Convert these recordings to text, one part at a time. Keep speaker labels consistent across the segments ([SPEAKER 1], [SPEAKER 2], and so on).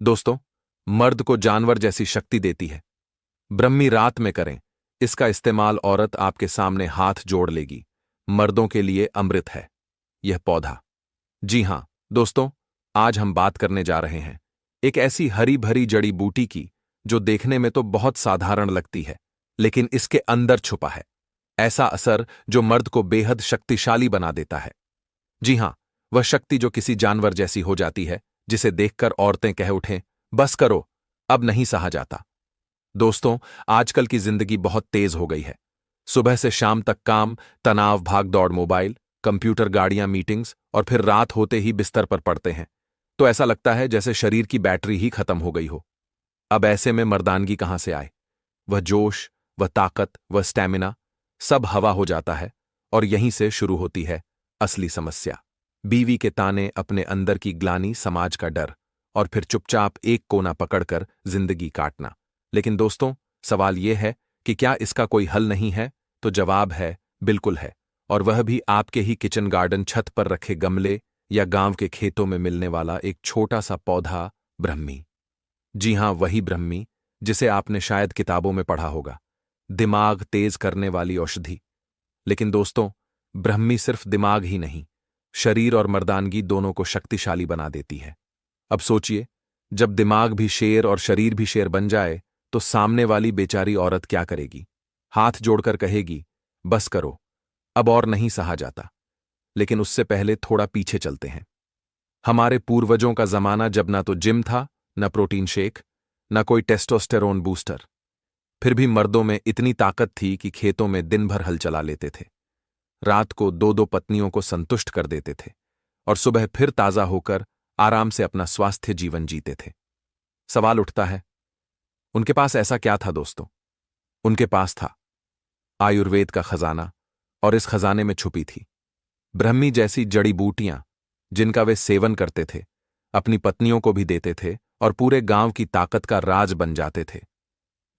[SPEAKER 1] दोस्तों, मर्द को जानवर जैसी शक्ति देती है। ब्रह्मी रात में करें, इसका इस्तेमाल औरत आपके सामने हाथ जोड़ लेगी। मर्दों के लिए अमृत है यह पौधा। जी हां दोस्तों, आज हम बात करने जा रहे हैं एक ऐसी हरी भरी जड़ी बूटी की जो देखने में तो बहुत साधारण लगती है, लेकिन इसके अंदर छुपा है ऐसा असर जो मर्द को बेहद शक्तिशाली बना देता है। जी हां, वह शक्ति जो किसी जानवर जैसी हो जाती है, जिसे देखकर औरतें कह उठें, बस करो, अब नहीं सहा जाता। दोस्तों, आजकल की जिंदगी बहुत तेज हो गई है। सुबह से शाम तक काम, तनाव, भागदौड़, मोबाइल, कंप्यूटर, गाड़ियां, मीटिंग्स और फिर रात होते ही बिस्तर पर पड़ते हैं तो ऐसा लगता है जैसे शरीर की बैटरी ही खत्म हो गई हो। अब ऐसे में मर्दानगी कहां से आए? वह जोश, वह ताकत, वह स्टैमिना सब हवा हो जाता है। और यहीं से शुरू होती है असली समस्या। बीवी के ताने, अपने अंदर की ग्लानि, समाज का डर और फिर चुपचाप एक कोना पकड़कर जिंदगी काटना। लेकिन दोस्तों, सवाल यह है कि क्या इसका कोई हल नहीं है? तो जवाब है, बिल्कुल है। और वह भी आपके ही किचन गार्डन, छत पर रखे गमले या गांव के खेतों में मिलने वाला एक छोटा सा पौधा, ब्रह्मी। जी हां, वही ब्रह्मी जिसे आपने शायद किताबों में पढ़ा होगा, दिमाग तेज करने वाली औषधि। लेकिन दोस्तों, ब्रह्मी सिर्फ दिमाग ही नहीं, शरीर और मर्दानगी दोनों को शक्तिशाली बना देती है। अब सोचिए, जब दिमाग भी शेर और शरीर भी शेर बन जाए तो सामने वाली बेचारी औरत क्या करेगी? हाथ जोड़कर कहेगी, बस करो, अब और नहीं सहा जाता। लेकिन उससे पहले थोड़ा पीछे चलते हैं। हमारे पूर्वजों का जमाना जब ना तो जिम था, न प्रोटीन शेक, न कोई टेस्टोस्टेरोन बूस्टर। फिर भी मर्दों में इतनी ताकत थी कि खेतों में दिन भर हल चला लेते थे, रात को दो दो पत्नियों को संतुष्ट कर देते थे और सुबह फिर ताजा होकर आराम से अपना स्वास्थ्य जीवन जीते थे। सवाल उठता है, उनके पास ऐसा क्या था दोस्तों? उनके पास था आयुर्वेद का खजाना, और इस खजाने में छुपी थी ब्रह्मी जैसी जड़ी बूटियां, जिनका वे सेवन करते थे, अपनी पत्नियों को भी देते थे और पूरे गांव की ताकत का राज बन जाते थे।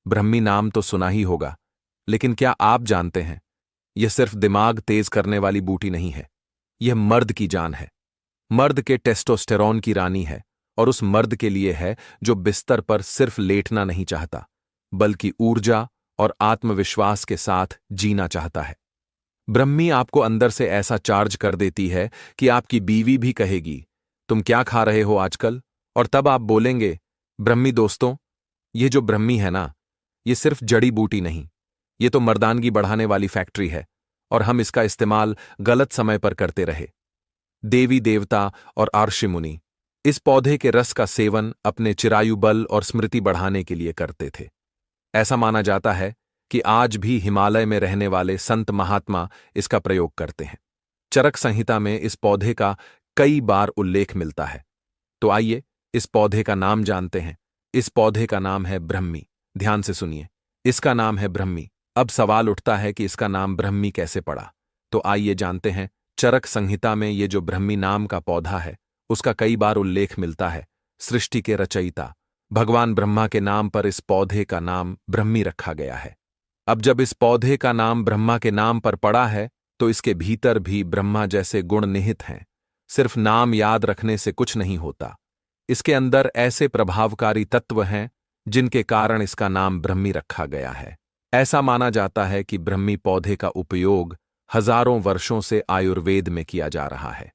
[SPEAKER 1] ब्रह्मी नाम तो सुना ही होगा, लेकिन क्या आप जानते हैं, यह सिर्फ दिमाग तेज करने वाली बूटी नहीं है, यह मर्द की जान है। मर्द के टेस्टोस्टेरोन की रानी है, और उस मर्द के लिए है जो बिस्तर पर सिर्फ लेटना नहीं चाहता, बल्कि ऊर्जा और आत्मविश्वास के साथ जीना चाहता है। ब्रह्मी आपको अंदर से ऐसा चार्ज कर देती है कि आपकी बीवी भी कहेगी, तुम क्या खा रहे हो आजकल? और तब आप बोलेंगे, ब्रह्मी दोस्तों, ये जो ब्रह्मी है ना, ये सिर्फ जड़ी बूटी नहीं, ये तो मर्दानगी बढ़ाने वाली फैक्ट्री है, और हम इसका इस्तेमाल गलत समय पर करते रहे। देवी देवता और आर्षि मुनि इस पौधे के रस का सेवन अपने चिरायु बल और स्मृति बढ़ाने के लिए करते थे। ऐसा माना जाता है कि आज भी हिमालय में रहने वाले संत महात्मा इसका प्रयोग करते हैं। चरक संहिता में इस पौधे का कई बार उल्लेख मिलता है। तो आइए इस पौधे का नाम जानते हैं। इस पौधे का नाम है ब्रह्मी। ध्यान से सुनिए, इसका नाम है ब्रह्मी। अब सवाल उठता है कि इसका नाम ब्रह्मी कैसे पड़ा? तो आइए जानते हैं। चरक संहिता में ये जो ब्रह्मी नाम का पौधा है, उसका कई बार उल्लेख मिलता है। सृष्टि के रचयिता भगवान ब्रह्मा के नाम पर इस पौधे का नाम ब्रह्मी रखा गया है। अब जब इस पौधे का नाम ब्रह्मा के नाम पर पड़ा है, तो इसके भीतर भी ब्रह्मा जैसे गुण निहित हैं। सिर्फ नाम याद रखने से कुछ नहीं होता, इसके अंदर ऐसे प्रभावकारी तत्व हैं जिनके कारण इसका नाम ब्रह्मी रखा गया है। ऐसा माना जाता है कि ब्रह्मी पौधे का उपयोग हजारों वर्षों से आयुर्वेद में किया जा रहा है।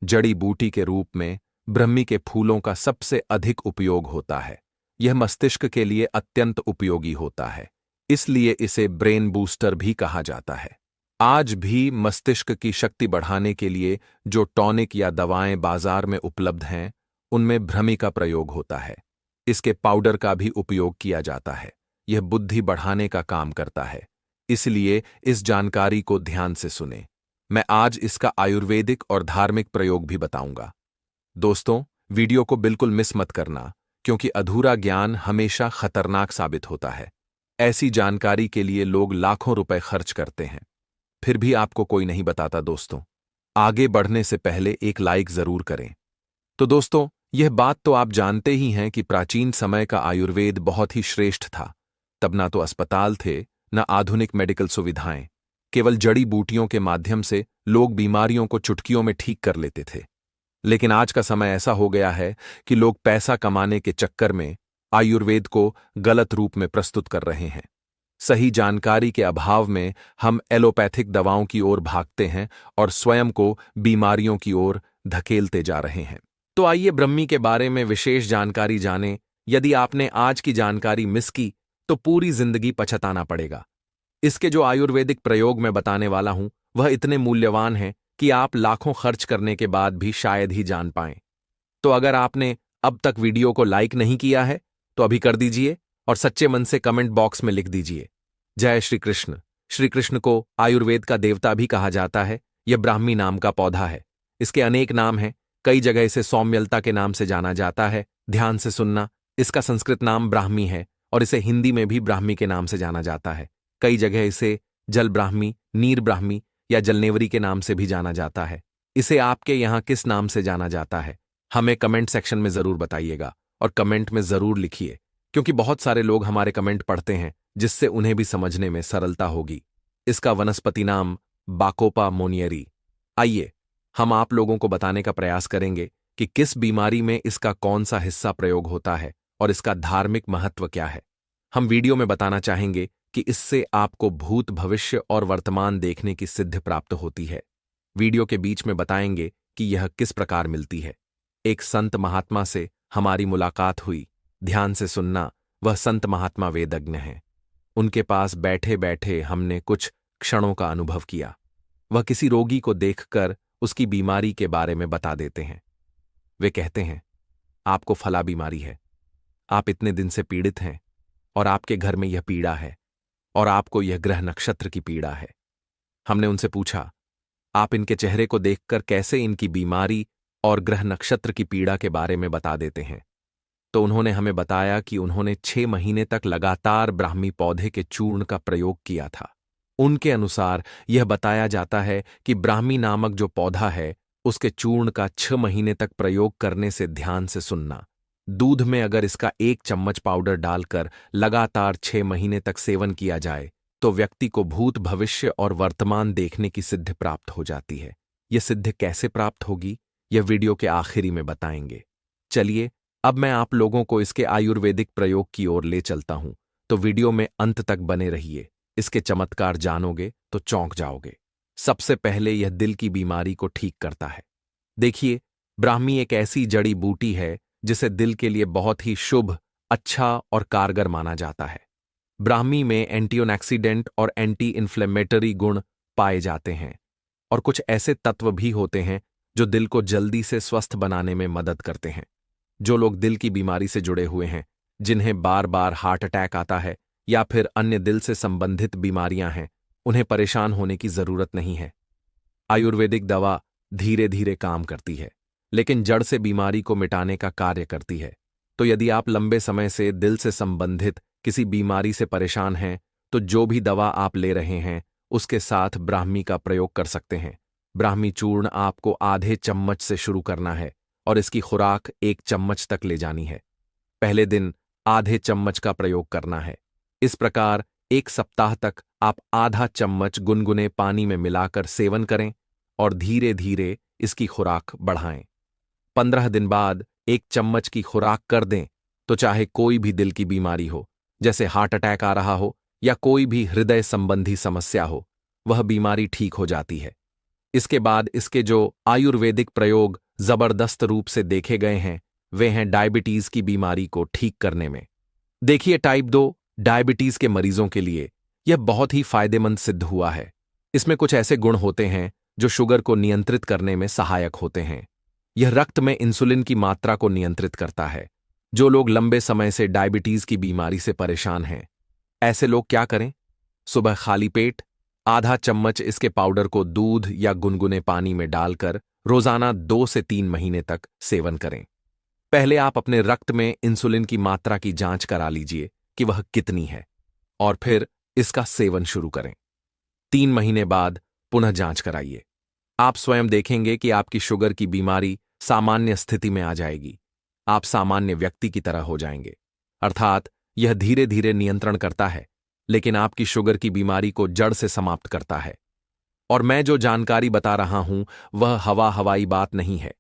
[SPEAKER 1] जड़ी बूटी के रूप में ब्रह्मी के फूलों का सबसे अधिक उपयोग होता है। यह मस्तिष्क के लिए अत्यंत उपयोगी होता है, इसलिए इसे ब्रेन बूस्टर भी कहा जाता है। आज भी मस्तिष्क की शक्ति बढ़ाने के लिए जो टॉनिक या दवाएं बाजार में उपलब्ध हैं, उनमें ब्रह्मी का प्रयोग होता है। इसके पाउडर का भी उपयोग किया जाता है। यह बुद्धि बढ़ाने का काम करता है, इसलिए इस जानकारी को ध्यान से सुने। मैं आज इसका आयुर्वेदिक और धार्मिक प्रयोग भी बताऊंगा। दोस्तों, वीडियो को बिल्कुल मिस मत करना, क्योंकि अधूरा ज्ञान हमेशा खतरनाक साबित होता है। ऐसी जानकारी के लिए लोग लाखों रुपए खर्च करते हैं, फिर भी आपको कोई नहीं बताता। दोस्तों, आगे बढ़ने से पहले एक लाइक जरूर करें। तो दोस्तों, यह बात तो आप जानते ही हैं कि प्राचीन समय का आयुर्वेद बहुत ही श्रेष्ठ था। तब ना तो अस्पताल थे, न आधुनिक मेडिकल सुविधाएं। केवल जड़ी बूटियों के माध्यम से लोग बीमारियों को चुटकियों में ठीक कर लेते थे। लेकिन आज का समय ऐसा हो गया है कि लोग पैसा कमाने के चक्कर में आयुर्वेद को गलत रूप में प्रस्तुत कर रहे हैं। सही जानकारी के अभाव में हम एलोपैथिक दवाओं की ओर भागते हैं और स्वयं को बीमारियों की ओर धकेलते जा रहे हैं। तो आइए ब्रह्मी के बारे में विशेष जानकारी जानें। यदि आपने आज की जानकारी मिस की तो पूरी जिंदगी पछताना पड़ेगा। इसके जो आयुर्वेदिक प्रयोग मैं बताने वाला हूं वह इतने मूल्यवान हैं कि आप लाखों खर्च करने के बाद भी शायद ही जान पाएं। तो अगर आपने अब तक वीडियो को लाइक नहीं किया है तो अभी कर दीजिए और सच्चे मन से कमेंट बॉक्स में लिख दीजिए जय श्री कृष्ण। श्री कृष्ण को आयुर्वेद का देवता भी कहा जाता है। यह ब्राह्मी नाम का पौधा है। इसके अनेक नाम हैं। कई जगह इसे सौम्यलता के नाम से जाना जाता है। ध्यान से सुनना, इसका संस्कृत नाम ब्राह्मी है और इसे हिंदी में भी ब्राह्मी के नाम से जाना जाता है। कई जगह इसे जल ब्राह्मी, नीर ब्राह्मी या जलनेवरी के नाम से भी जाना जाता है। इसे आपके यहाँ किस नाम से जाना जाता है हमें कमेंट सेक्शन में जरूर बताइएगा और कमेंट में जरूर लिखिए, क्योंकि बहुत सारे लोग हमारे कमेंट पढ़ते हैं जिससे उन्हें भी समझने में सरलता होगी। इसका वनस्पति नाम बाकोपा मोनियरी। आइए हम आप लोगों को बताने का प्रयास करेंगे कि किस बीमारी में इसका कौन सा हिस्सा प्रयोग होता है और इसका धार्मिक महत्व क्या है। हम वीडियो में बताना चाहेंगे कि इससे आपको भूत, भविष्य और वर्तमान देखने की सिद्धि प्राप्त होती है। वीडियो के बीच में बताएंगे कि यह किस प्रकार मिलती है। एक संत महात्मा से हमारी मुलाकात हुई। ध्यान से सुनना, वह संत महात्मा वेदज्ञ हैं। उनके पास बैठे बैठे हमने कुछ क्षणों का अनुभव किया। वह किसी रोगी को देखकर उसकी बीमारी के बारे में बता देते हैं। वे कहते हैं, आपको फला बीमारी है, आप इतने दिन से पीड़ित हैं और आपके घर में यह पीड़ा है और आपको यह ग्रह नक्षत्र की पीड़ा है। हमने उनसे पूछा, आप इनके चेहरे को देखकर कैसे इनकी बीमारी और ग्रह नक्षत्र की पीड़ा के बारे में बता देते हैं। तो उन्होंने हमें बताया कि उन्होंने 6 महीने तक लगातार ब्राह्मी पौधे के चूर्ण का प्रयोग किया था। उनके अनुसार यह बताया जाता है कि ब्राह्मी नामक जो पौधा है उसके चूर्ण का 6 महीने तक प्रयोग करने से, ध्यान से सुनना, दूध में अगर इसका 1 चम्मच पाउडर डालकर लगातार 6 महीने तक सेवन किया जाए तो व्यक्ति को भूत, भविष्य और वर्तमान देखने की सिद्धि प्राप्त हो जाती है। यह सिद्धि कैसे प्राप्त होगी यह वीडियो के आखिरी में बताएंगे। चलिए अब मैं आप लोगों को इसके आयुर्वेदिक प्रयोग की ओर ले चलता हूं, तो वीडियो में अंत तक बने रहिए। इसके चमत्कार जानोगे तो चौंक जाओगे। सबसे पहले यह दिल की बीमारी को ठीक करता है। देखिए, ब्राह्मी एक ऐसी जड़ी बूटी है जिसे दिल के लिए बहुत ही शुभ, अच्छा और कारगर माना जाता है। ब्राह्मी में एंटीऑक्सीडेंट और एंटी इन्फ्लेमेटरी गुण पाए जाते हैं और कुछ ऐसे तत्व भी होते हैं जो दिल को जल्दी से स्वस्थ बनाने में मदद करते हैं। जो लोग दिल की बीमारी से जुड़े हुए हैं, जिन्हें बार बार हार्ट अटैक आता है या फिर अन्य दिल से संबंधित बीमारियां हैं, उन्हें परेशान होने की जरूरत नहीं है। आयुर्वेदिक दवा धीरे धीरे काम करती है, लेकिन जड़ से बीमारी को मिटाने का कार्य करती है। तो यदि आप लंबे समय से दिल से संबंधित किसी बीमारी से परेशान हैं, तो जो भी दवा आप ले रहे हैं उसके साथ ब्राह्मी का प्रयोग कर सकते हैं। ब्राह्मी चूर्ण आपको आधे चम्मच से शुरू करना है और इसकी खुराक 1 चम्मच तक ले जानी है। पहले दिन आधे चम्मच का प्रयोग करना है। इस प्रकार 1 सप्ताह तक आप आधा चम्मच गुनगुने पानी में मिलाकर सेवन करें और धीरे धीरे इसकी खुराक बढ़ाएं। 15 दिन बाद 1 चम्मच की खुराक कर दें तो चाहे कोई भी दिल की बीमारी हो, जैसे हार्ट अटैक आ रहा हो या कोई भी हृदय संबंधी समस्या हो, वह बीमारी ठीक हो जाती है। इसके बाद इसके जो आयुर्वेदिक प्रयोग जबरदस्त रूप से देखे गए हैं वे हैं डायबिटीज की बीमारी को ठीक करने में। देखिए, टाइप 2 डायबिटीज के मरीजों के लिए यह बहुत ही फायदेमंद सिद्ध हुआ है। इसमें कुछ ऐसे गुण होते हैं जो शुगर को नियंत्रित करने में सहायक होते हैं। यह रक्त में इंसुलिन की मात्रा को नियंत्रित करता है। जो लोग लंबे समय से डायबिटीज की बीमारी से परेशान हैं, ऐसे लोग क्या करें? सुबह खाली पेट आधा चम्मच इसके पाउडर को दूध या गुनगुने पानी में डालकर रोजाना 2 से 3 महीने तक सेवन करें। पहले आप अपने रक्त में इंसुलिन की मात्रा की जांच करा लीजिए कि वह कितनी है और फिर इसका सेवन शुरू करें। 3 महीने बाद पुनः जांच कराइए। आप स्वयं देखेंगे कि आपकी शुगर की बीमारी सामान्य स्थिति में आ जाएगी। आप सामान्य व्यक्ति की तरह हो जाएंगे। अर्थात यह धीरे धीरे नियंत्रण करता है, लेकिन आपकी शुगर की बीमारी को जड़ से समाप्त करता है। और मैं जो जानकारी बता रहा हूं वह हवाई बात नहीं है।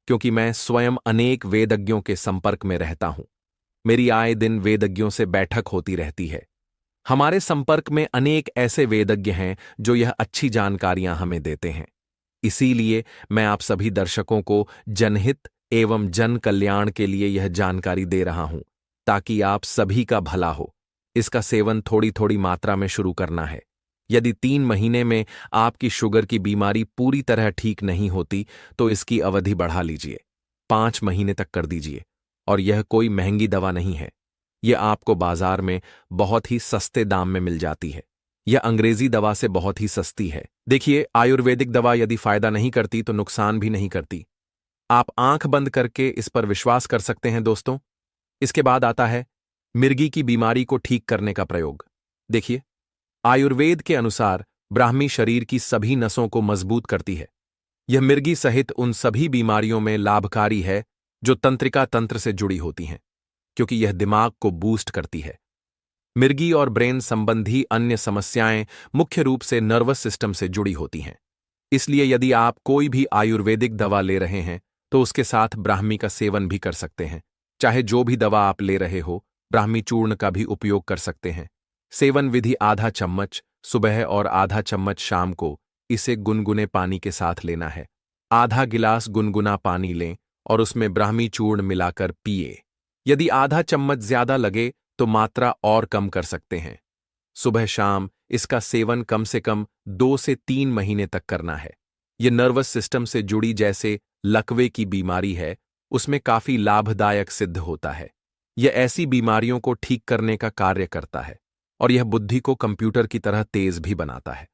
[SPEAKER 1] क्योंकि मैं स्वयं अनेक वेदज्ञों के संपर्क में रहता हूं। मेरी आए दिन वेदज्ञों से बैठक होती रहती है। हमारे संपर्क में अनेक ऐसे वेदज्ञ हैं जो यह अच्छी जानकारियां हमें देते हैं। इसीलिए मैं आप सभी दर्शकों को जनहित एवं जन कल्याण के लिए यह जानकारी दे रहा हूं, ताकि आप सभी का भला हो। इसका सेवन थोड़ी थोड़ी मात्रा में शुरू करना है। यदि 3 महीने में आपकी शुगर की बीमारी पूरी तरह ठीक नहीं होती तो इसकी अवधि बढ़ा लीजिए, 5 महीने तक कर दीजिए। और यह कोई महंगी दवा नहीं है। यह आपको बाजार में बहुत ही सस्ते दाम में मिल जाती है। यह अंग्रेजी दवा से बहुत ही सस्ती है। देखिए, आयुर्वेदिक दवा यदि फायदा नहीं करती तो नुकसान भी नहीं करती। आप आंख बंद करके इस पर विश्वास कर सकते हैं दोस्तों। इसके बाद आता है मिर्गी की बीमारी को ठीक करने का प्रयोग। देखिए, आयुर्वेद के अनुसार ब्राह्मी शरीर की सभी नसों को मजबूत करती है। यह मिर्गी सहित उन सभी बीमारियों में लाभकारी है जो तंत्रिका तंत्र से जुड़ी होती हैं, क्योंकि यह दिमाग को बूस्ट करती है। मिर्गी और ब्रेन संबंधी अन्य समस्याएं मुख्य रूप से नर्वस सिस्टम से जुड़ी होती हैं। इसलिए यदि आप कोई भी आयुर्वेदिक दवा ले रहे हैं तो उसके साथ ब्राह्मी का सेवन भी कर सकते हैं। चाहे जो भी दवा आप ले रहे हो, ब्राह्मी चूर्ण का भी उपयोग कर सकते हैं। सेवन विधि: आधा चम्मच सुबह और आधा चम्मच शाम को। इसे गुनगुने पानी के साथ लेना है। आधा गिलास गुनगुना पानी लें और उसमें ब्राह्मी चूर्ण मिलाकर पिए। यदि आधा चम्मच ज्यादा लगे तो मात्रा और कम कर सकते हैं। सुबह शाम इसका सेवन कम से कम 2 से 3 महीने तक करना है। यह नर्वस सिस्टम से जुड़ी जैसे लकवे की बीमारी है, उसमें काफी लाभदायक सिद्ध होता है। यह ऐसी बीमारियों को ठीक करने का कार्य करता है और यह बुद्धि को कंप्यूटर की तरह तेज भी बनाता है।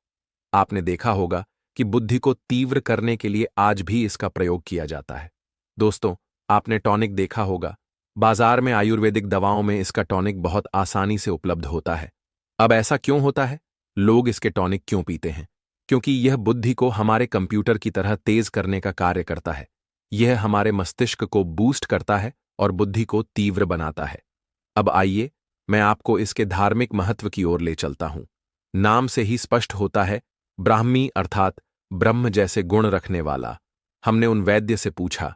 [SPEAKER 1] आपने देखा होगा कि बुद्धि को तीव्र करने के लिए आज भी इसका प्रयोग किया जाता है। दोस्तों, आपने टॉनिक देखा होगा। बाजार में आयुर्वेदिक दवाओं में इसका टॉनिक बहुत आसानी से उपलब्ध होता है। अब ऐसा क्यों होता है? लोग इसके टॉनिक क्यों पीते हैं? क्योंकि यह बुद्धि को हमारे कंप्यूटर की तरह तेज करने का कार्य करता है। यह हमारे मस्तिष्क को बूस्ट करता है और बुद्धि को तीव्र बनाता है। अब आइए, मैं आपको इसके धार्मिक महत्व की ओर ले चलता हूं। नाम से ही स्पष्ट होता है, ब्राह्मी अर्थात ब्रह्म जैसे गुण रखने वाला। हमने उन वैद्य से पूछा,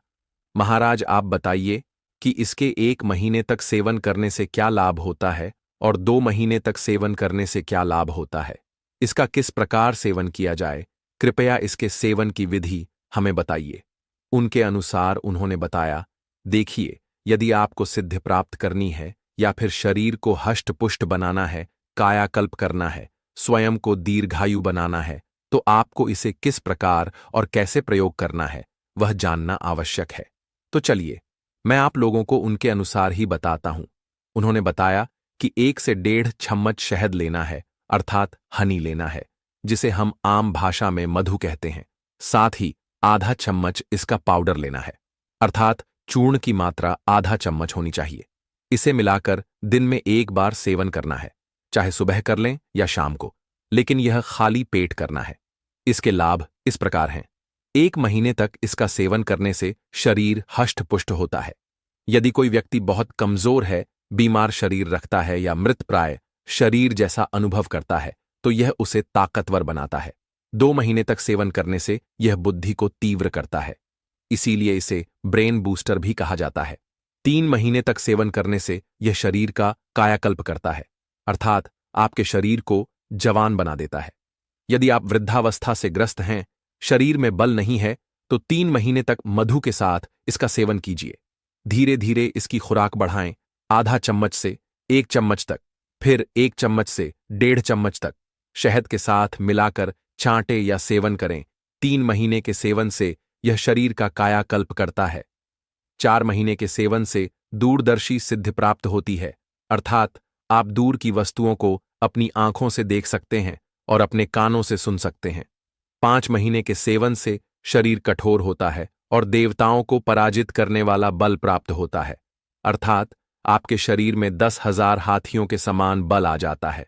[SPEAKER 1] महाराज आप बताइए कि इसके 1 महीने तक सेवन करने से क्या लाभ होता है और 2 महीने तक सेवन करने से क्या लाभ होता है। इसका किस प्रकार सेवन किया जाए, कृपया इसके सेवन की विधि हमें बताइए। उनके अनुसार उन्होंने बताया, देखिए, यदि आपको सिद्धि प्राप्त करनी है या फिर शरीर को हष्ट-पुष्ट बनाना है, कायाकल्प करना है, स्वयं को दीर्घायु बनाना है, तो आपको इसे किस प्रकार और कैसे प्रयोग करना है, वह जानना आवश्यक है। तो चलिए, मैं आप लोगों को उनके अनुसार ही बताता हूं। उन्होंने बताया कि 1 से 1.5 चम्मच शहद लेना है, अर्थात हनी लेना है, जिसे हम आम भाषा में मधु कहते हैं। साथ ही आधा चम्मच इसका पाउडर लेना है, अर्थात चूर्ण की मात्रा आधा चम्मच होनी चाहिए। इसे मिलाकर दिन में 1 बार सेवन करना है, चाहे सुबह कर लें या शाम को, लेकिन यह खाली पेट करना है। इसके लाभ इस प्रकार हैं। 1 महीने तक इसका सेवन करने से शरीर हष्ट-पुष्ट होता है। यदि कोई व्यक्ति बहुत कमजोर है, बीमार शरीर रखता है या मृतप्राय शरीर जैसा अनुभव करता है, तो यह उसे ताकतवर बनाता है। 2 महीने तक सेवन करने से यह बुद्धि को तीव्र करता है, इसीलिए इसे ब्रेन बूस्टर भी कहा जाता है। 3 महीने तक सेवन करने से यह शरीर का कायाकल्प करता है, अर्थात आपके शरीर को जवान बना देता है। यदि आप वृद्धावस्था से ग्रस्त हैं, शरीर में बल नहीं है, तो 3 महीने तक मधु के साथ इसका सेवन कीजिए। धीरे धीरे इसकी खुराक बढ़ाएं, आधा चम्मच से 1 चम्मच तक, फिर 1 चम्मच से 1.5 चम्मच तक। शहद के साथ मिलाकर चाटे या सेवन करें। 3 महीने के सेवन से यह शरीर का कायाकल्प करता है। 4 महीने के सेवन से दूरदर्शी सिद्धि प्राप्त होती है, अर्थात आप दूर की वस्तुओं को अपनी आंखों से देख सकते हैं और अपने कानों से सुन सकते हैं। 5 महीने के सेवन से शरीर कठोर होता है और देवताओं को पराजित करने वाला बल प्राप्त होता है, अर्थात आपके शरीर में 10,000 हाथियों के समान बल आ जाता है।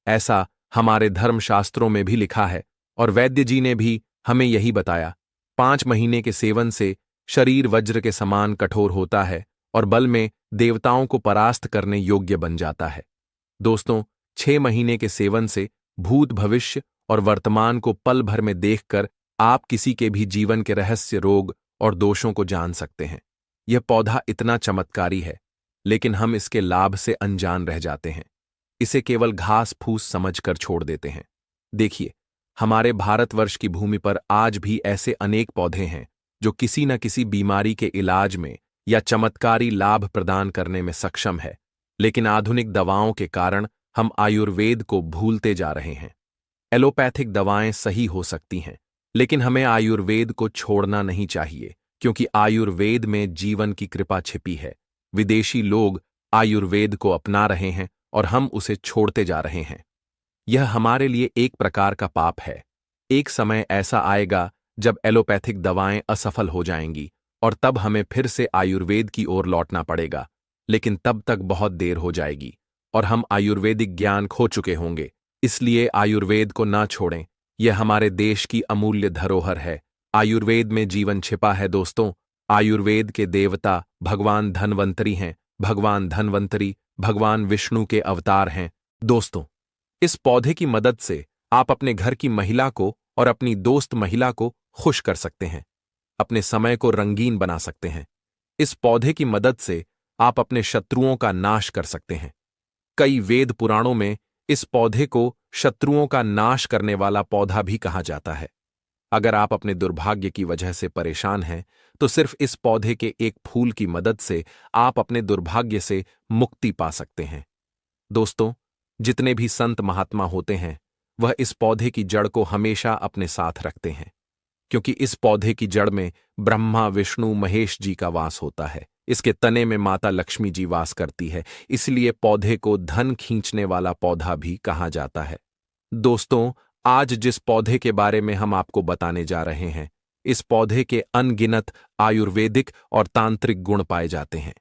[SPEAKER 1] ऐसा हमारे धर्मशास्त्रों में भी लिखा है और वैद्य जी ने भी हमें यही बताया। 5 महीने के सेवन से शरीर वज्र के समान कठोर होता है और बल में देवताओं को परास्त करने योग्य बन जाता है। दोस्तों, 6 महीने के सेवन से भूत भविष्य और वर्तमान को पल भर में देखकर आप किसी के भी जीवन के रहस्य, रोग और दोषों को जान सकते हैं। यह पौधा इतना चमत्कारी है, लेकिन हम इसके लाभ से अनजान रह जाते हैं। इसे केवल घास फूस समझकर छोड़ देते हैं। देखिए, हमारे भारतवर्ष की भूमि पर आज भी ऐसे अनेक पौधे हैं जो किसी न किसी बीमारी के इलाज में या चमत्कारी लाभ प्रदान करने में सक्षम है, लेकिन आधुनिक दवाओं के कारण हम आयुर्वेद को भूलते जा रहे हैं। एलोपैथिक दवाएं सही हो सकती हैं, लेकिन हमें आयुर्वेद को छोड़ना नहीं चाहिए, क्योंकि आयुर्वेद में जीवन की कृपा छिपी है। विदेशी लोग आयुर्वेद को अपना रहे हैं और हम उसे छोड़ते जा रहे हैं। यह हमारे लिए एक प्रकार का पाप है। एक समय ऐसा आएगा जब एलोपैथिक दवाएं असफल हो जाएंगी और तब हमें फिर से आयुर्वेद की ओर लौटना पड़ेगा, लेकिन तब तक बहुत देर हो जाएगी और हम आयुर्वेदिक ज्ञान खो चुके होंगे। इसलिए आयुर्वेद को ना छोड़ें। यह हमारे देश की अमूल्य धरोहर है। आयुर्वेद में जीवन छिपा है दोस्तों। आयुर्वेद के देवता भगवान धन्वंतरी हैं। भगवान धन्वंतरी भगवान विष्णु के अवतार हैं। दोस्तों, इस पौधे की मदद से आप अपने घर की महिला को और अपनी दोस्त महिला को खुश कर सकते हैं, अपने समय को रंगीन बना सकते हैं। इस पौधे की मदद से आप अपने शत्रुओं का नाश कर सकते हैं। कई वेद पुराणों में इस पौधे को शत्रुओं का नाश करने वाला पौधा भी कहा जाता है। अगर आप अपने दुर्भाग्य की वजह से परेशान हैं, तो सिर्फ इस पौधे के एक फूल की मदद से आप अपने दुर्भाग्य से मुक्ति पा सकते हैं। दोस्तों, जितने भी संत महात्मा होते हैं, वह इस पौधे की जड़ को हमेशा अपने साथ रखते हैं, क्योंकि इस पौधे की जड़ में ब्रह्मा विष्णु महेश जी का वास होता है। इसके तने में माता लक्ष्मी जी वास करती है, इसलिए पौधे को धन खींचने वाला पौधा भी कहा जाता है। दोस्तों, आज जिस पौधे के बारे में हम आपको बताने जा रहे हैं, इस पौधे के अनगिनत आयुर्वेदिक और तांत्रिक गुण पाए जाते हैं।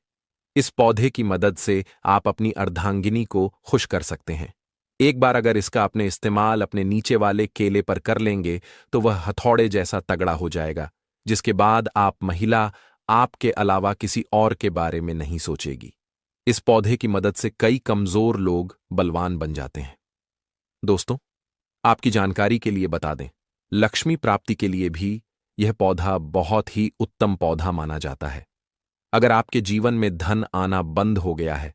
[SPEAKER 1] इस पौधे की मदद से आप अपनी अर्धांगिनी को खुश कर सकते हैं। एक बार अगर इसका अपने इस्तेमाल अपने नीचे वाले केले पर कर लेंगे, तो वह हथौड़े जैसा तगड़ा हो जाएगा, जिसके बाद आप महिला आपके अलावा किसी और के बारे में नहीं सोचेगी। इस पौधे की मदद से कई कमजोर लोग बलवान बन जाते हैं। दोस्तों, आपकी जानकारी के लिए बता दें, लक्ष्मी प्राप्ति के लिए भी यह पौधा बहुत ही उत्तम पौधा माना जाता है। अगर आपके जीवन में धन आना बंद हो गया है,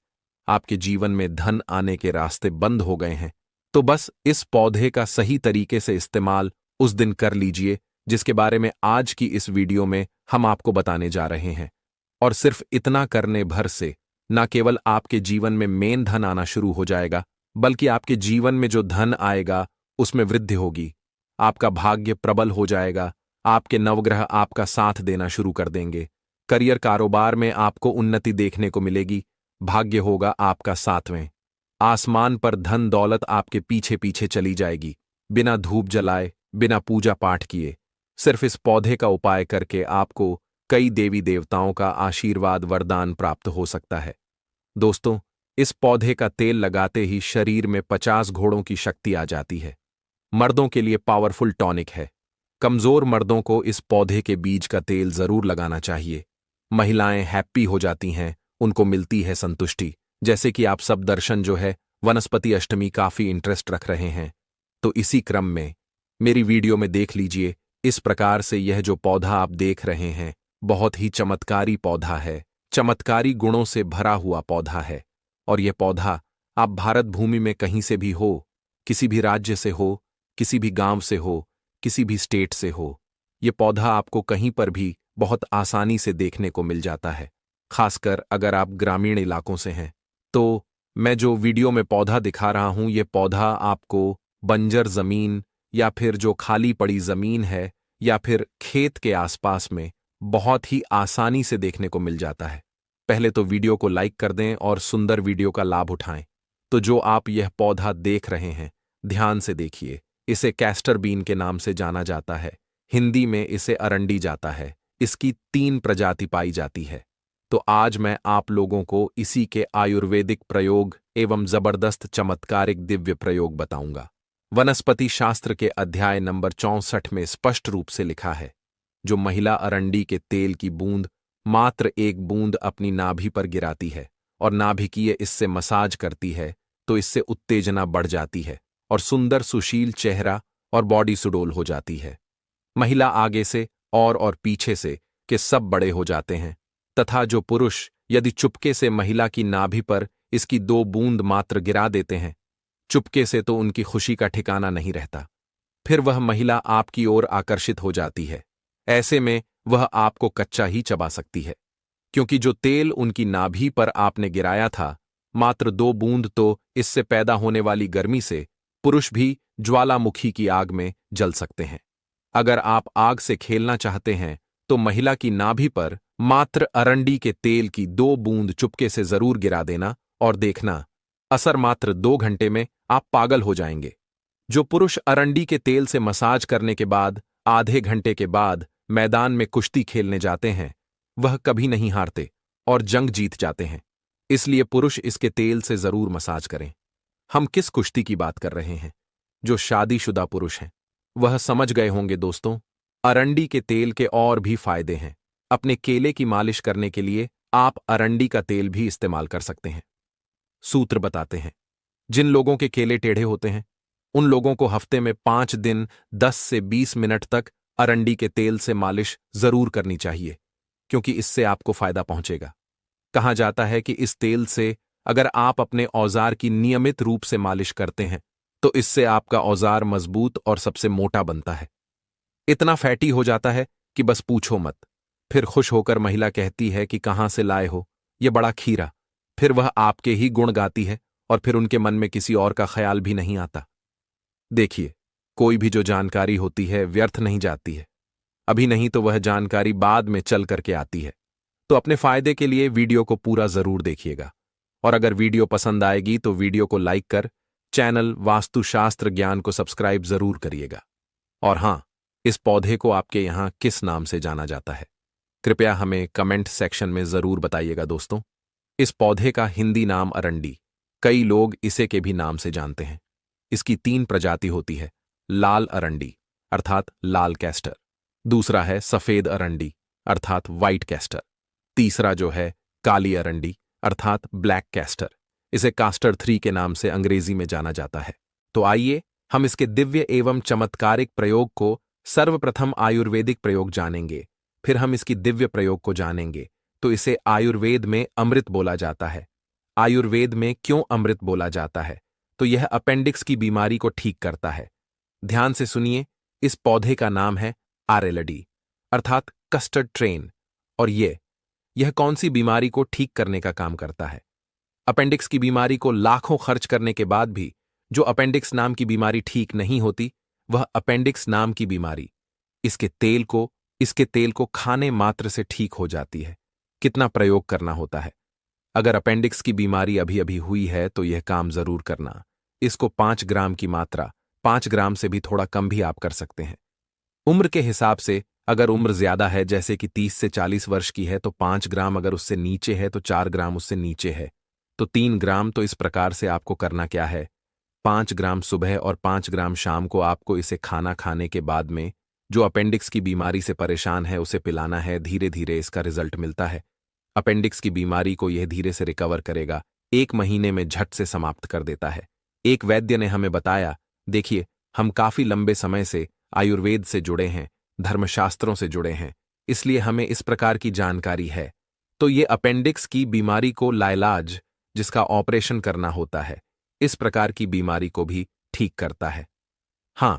[SPEAKER 1] आपके जीवन में धन आने के रास्ते बंद हो गए हैं, तो बस इस पौधे का सही तरीके से इस्तेमाल उस दिन कर लीजिए जिसके बारे में आज की इस वीडियो में हम आपको बताने जा रहे हैं। और सिर्फ इतना करने भर से न केवल आपके जीवन में मेन धन आना शुरू हो जाएगा, बल्कि आपके जीवन में जो धन आएगा उसमें वृद्धि होगी। आपका भाग्य प्रबल हो जाएगा। आपके नवग्रह आपका साथ देना शुरू कर देंगे। करियर कारोबार में आपको उन्नति देखने को मिलेगी। भाग्य होगा आपका सातवें। आसमान पर धन दौलत आपके पीछे पीछे चली जाएगी, बिना धूप जलाए, बिना पूजा पाठ किए। सिर्फ इस पौधे का उपाय करके आपको कई देवी देवताओं का आशीर्वाद वरदान प्राप्त हो सकता है। दोस्तों, इस पौधे का तेल लगाते ही शरीर में 50 घोड़ों की शक्ति आ जाती है। मर्दों के लिए पावरफुल टॉनिक है। कमजोर मर्दों को इस पौधे के बीज का तेल जरूर लगाना चाहिए। महिलाएं हैप्पी हो जाती हैं, उनको मिलती है संतुष्टि। जैसे कि आप सब दर्शन जो है वनस्पति अष्टमी काफी इंटरेस्ट रख रहे हैं, तो इसी क्रम में मेरी वीडियो में देख लीजिए। इस प्रकार से यह जो पौधा आप देख रहे हैं बहुत ही चमत्कारी पौधा है, चमत्कारी गुणों से भरा हुआ पौधा है। और यह पौधा आप भारत भूमि में कहीं से भी हो, किसी भी राज्य से हो, किसी भी गांव से हो, किसी भी स्टेट से हो, यह पौधा आपको कहीं पर भी बहुत आसानी से देखने को मिल जाता है। खासकर अगर आप ग्रामीण इलाकों से हैं, तो मैं जो वीडियो में पौधा दिखा रहा हूं, यह पौधा आपको बंजर जमीन या फिर जो खाली पड़ी जमीन है या फिर खेत के आसपास में बहुत ही आसानी से देखने को मिल जाता है। पहले तो वीडियो को लाइक कर दें और सुंदर वीडियो का लाभ उठाएं। तो जो आप यह पौधा देख रहे हैं, ध्यान से देखिए। इसे कैस्टर बीन के नाम से जाना जाता है। हिंदी में इसे अरंडी जाता है। इसकी 3 प्रजाति पाई जाती है। तो आज मैं आप लोगों को इसी के आयुर्वेदिक प्रयोग एवं जबरदस्त चमत्कारिक दिव्य प्रयोग बताऊंगा। वनस्पति शास्त्र के अध्याय नंबर 64 में स्पष्ट रूप से लिखा है, जो महिला अरंडी के तेल की बूंद मात्र 1 बूंद अपनी नाभि पर गिराती है और नाभिकीय इससे मसाज करती है, तो इससे उत्तेजना बढ़ जाती है और सुंदर सुशील चेहरा और बॉडी सुडौल हो जाती है। महिला आगे से और पीछे से कि सब बड़े हो जाते हैं, तथा जो पुरुष यदि चुपके से महिला की नाभि पर इसकी 2 बूंद मात्र गिरा देते हैं, चुपके से, तो उनकी खुशी का ठिकाना नहीं रहता। फिर वह महिला आपकी ओर आकर्षित हो जाती है। ऐसे में वह आपको कच्चा ही चबा सकती है, क्योंकि जो तेल उनकी नाभि पर आपने गिराया था, मात्र 2 बूंद, तो इससे पैदा होने वाली गर्मी से पुरुष भी ज्वालामुखी की आग में जल सकते हैं। अगर आप आग से खेलना चाहते हैं तो महिला की नाभि पर मात्र अरंडी के तेल की 2 बूंद चुपके से जरूर गिरा देना और देखना, असर मात्र 2 घंटे में आप पागल हो जाएंगे। जो पुरुष अरंडी के तेल से मसाज करने के बाद आधे घंटे के बाद मैदान में कुश्ती खेलने जाते हैं, वह कभी नहीं हारते और जंग जीत जाते हैं। इसलिए पुरुष इसके तेल से जरूर मसाज करें। हम किस कुश्ती की बात कर रहे हैं? जो शादीशुदा पुरुष हैं वह समझ गए होंगे दोस्तों। अरंडी के तेल के और भी फायदे हैं। अपने केले की मालिश करने के लिए आप अरंडी का तेल भी इस्तेमाल कर सकते हैं। सूत्र बताते हैं। जिन लोगों के केले टेढ़े होते हैं, उन लोगों को हफ्ते में 5 दिन 10 से 20 मिनट तक अरंडी के तेल से मालिश जरूर करनी चाहिए, क्योंकि इससे आपको फायदा पहुंचेगा। कहा जाता है कि इस तेल से अगर आप अपने औजार की नियमित रूप से मालिश करते हैं, तो इससे आपका औजार मजबूत और सबसे मोटा बनता है। इतना फैटी हो जाता है कि बस पूछो मत। फिर खुश होकर महिला कहती है कि कहां से लाए हो ये बड़ा खीरा। फिर वह आपके ही गुण गाती है और फिर उनके मन में किसी और का ख्याल भी नहीं आता। देखिए, कोई भी जो जानकारी होती है व्यर्थ नहीं जाती है। अभी नहीं तो वह जानकारी बाद में चल करके आती है। तो अपने फायदे के लिए वीडियो को पूरा जरूर देखिएगा, और अगर वीडियो पसंद आएगी तो वीडियो को लाइक कर चैनल वास्तुशास्त्र ज्ञान को सब्सक्राइब जरूर करिएगा। और हां, इस पौधे को आपके यहां किस नाम से जाना जाता है, कृपया हमें कमेंट सेक्शन में जरूर बताइएगा दोस्तों। इस पौधे का हिंदी नाम अरंडी, कई लोग इसे के भी नाम से जानते हैं। इसकी 3 प्रजाति होती है। लाल अरंडी अर्थात लाल कैस्टर, दूसरा है सफेद अरंडी अर्थात व्हाइट कैस्टर, तीसरा जो है काली अरंडी अर्थात ब्लैक कैस्टर। इसे कास्टर 3 के नाम से अंग्रेजी में जाना जाता है। तो आइए हम इसके दिव्य एवं चमत्कारिक प्रयोग को सर्वप्रथम आयुर्वेदिक प्रयोग जानेंगे, फिर हम इसकी दिव्य प्रयोग को जानेंगे। तो इसे आयुर्वेद में अमृत बोला जाता है। आयुर्वेद में क्यों अमृत बोला जाता है? तो यह अपेंडिक्स की बीमारी को ठीक करता है। ध्यान से सुनिए, इस पौधे का नाम है आरेलडी अर्थात कस्टर्ड ट्रेन। और यह कौन सी बीमारी को ठीक करने का काम करता है? अपेंडिक्स की बीमारी को लाखों खर्च करने के बाद भी जो अपेंडिक्स नाम की बीमारी ठीक नहीं होती, वह अपेंडिक्स नाम की बीमारी इसके तेल को खाने मात्र से ठीक हो जाती है। कितना प्रयोग करना होता है? अगर अपेंडिक्स की बीमारी अभी अभी हुई है तो यह काम जरूर करना। इसको 5 ग्राम की मात्रा, 5 ग्राम से भी थोड़ा कम भी आप कर सकते हैं। उम्र के हिसाब से, अगर उम्र ज्यादा है जैसे कि 30 से 40 वर्ष की है तो 5 ग्राम, अगर उससे नीचे है तो 4 ग्राम, उससे नीचे है तो 3 ग्राम। तो इस प्रकार से आपको करना क्या है? 5 ग्राम सुबह और 5 ग्राम शाम को आपको इसे खाना खाने के बाद में जो अपेंडिक्स की बीमारी से परेशान है उसे पिलाना है। धीरे धीरे इसका रिजल्ट मिलता है। अपेंडिक्स की बीमारी को यह धीरे से रिकवर करेगा, 1 महीने में झट से समाप्त कर देता है। एक वैद्य ने हमें बताया, देखिए, हम काफी लंबे समय से आयुर्वेद से जुड़े हैं, धर्मशास्त्रों से जुड़े हैं, इसलिए हमें इस प्रकार की जानकारी है। तो ये अपेंडिक्स की बीमारी को लाइलाज, जिसका ऑपरेशन करना होता है, इस प्रकार की बीमारी को भी ठीक करता है। हां,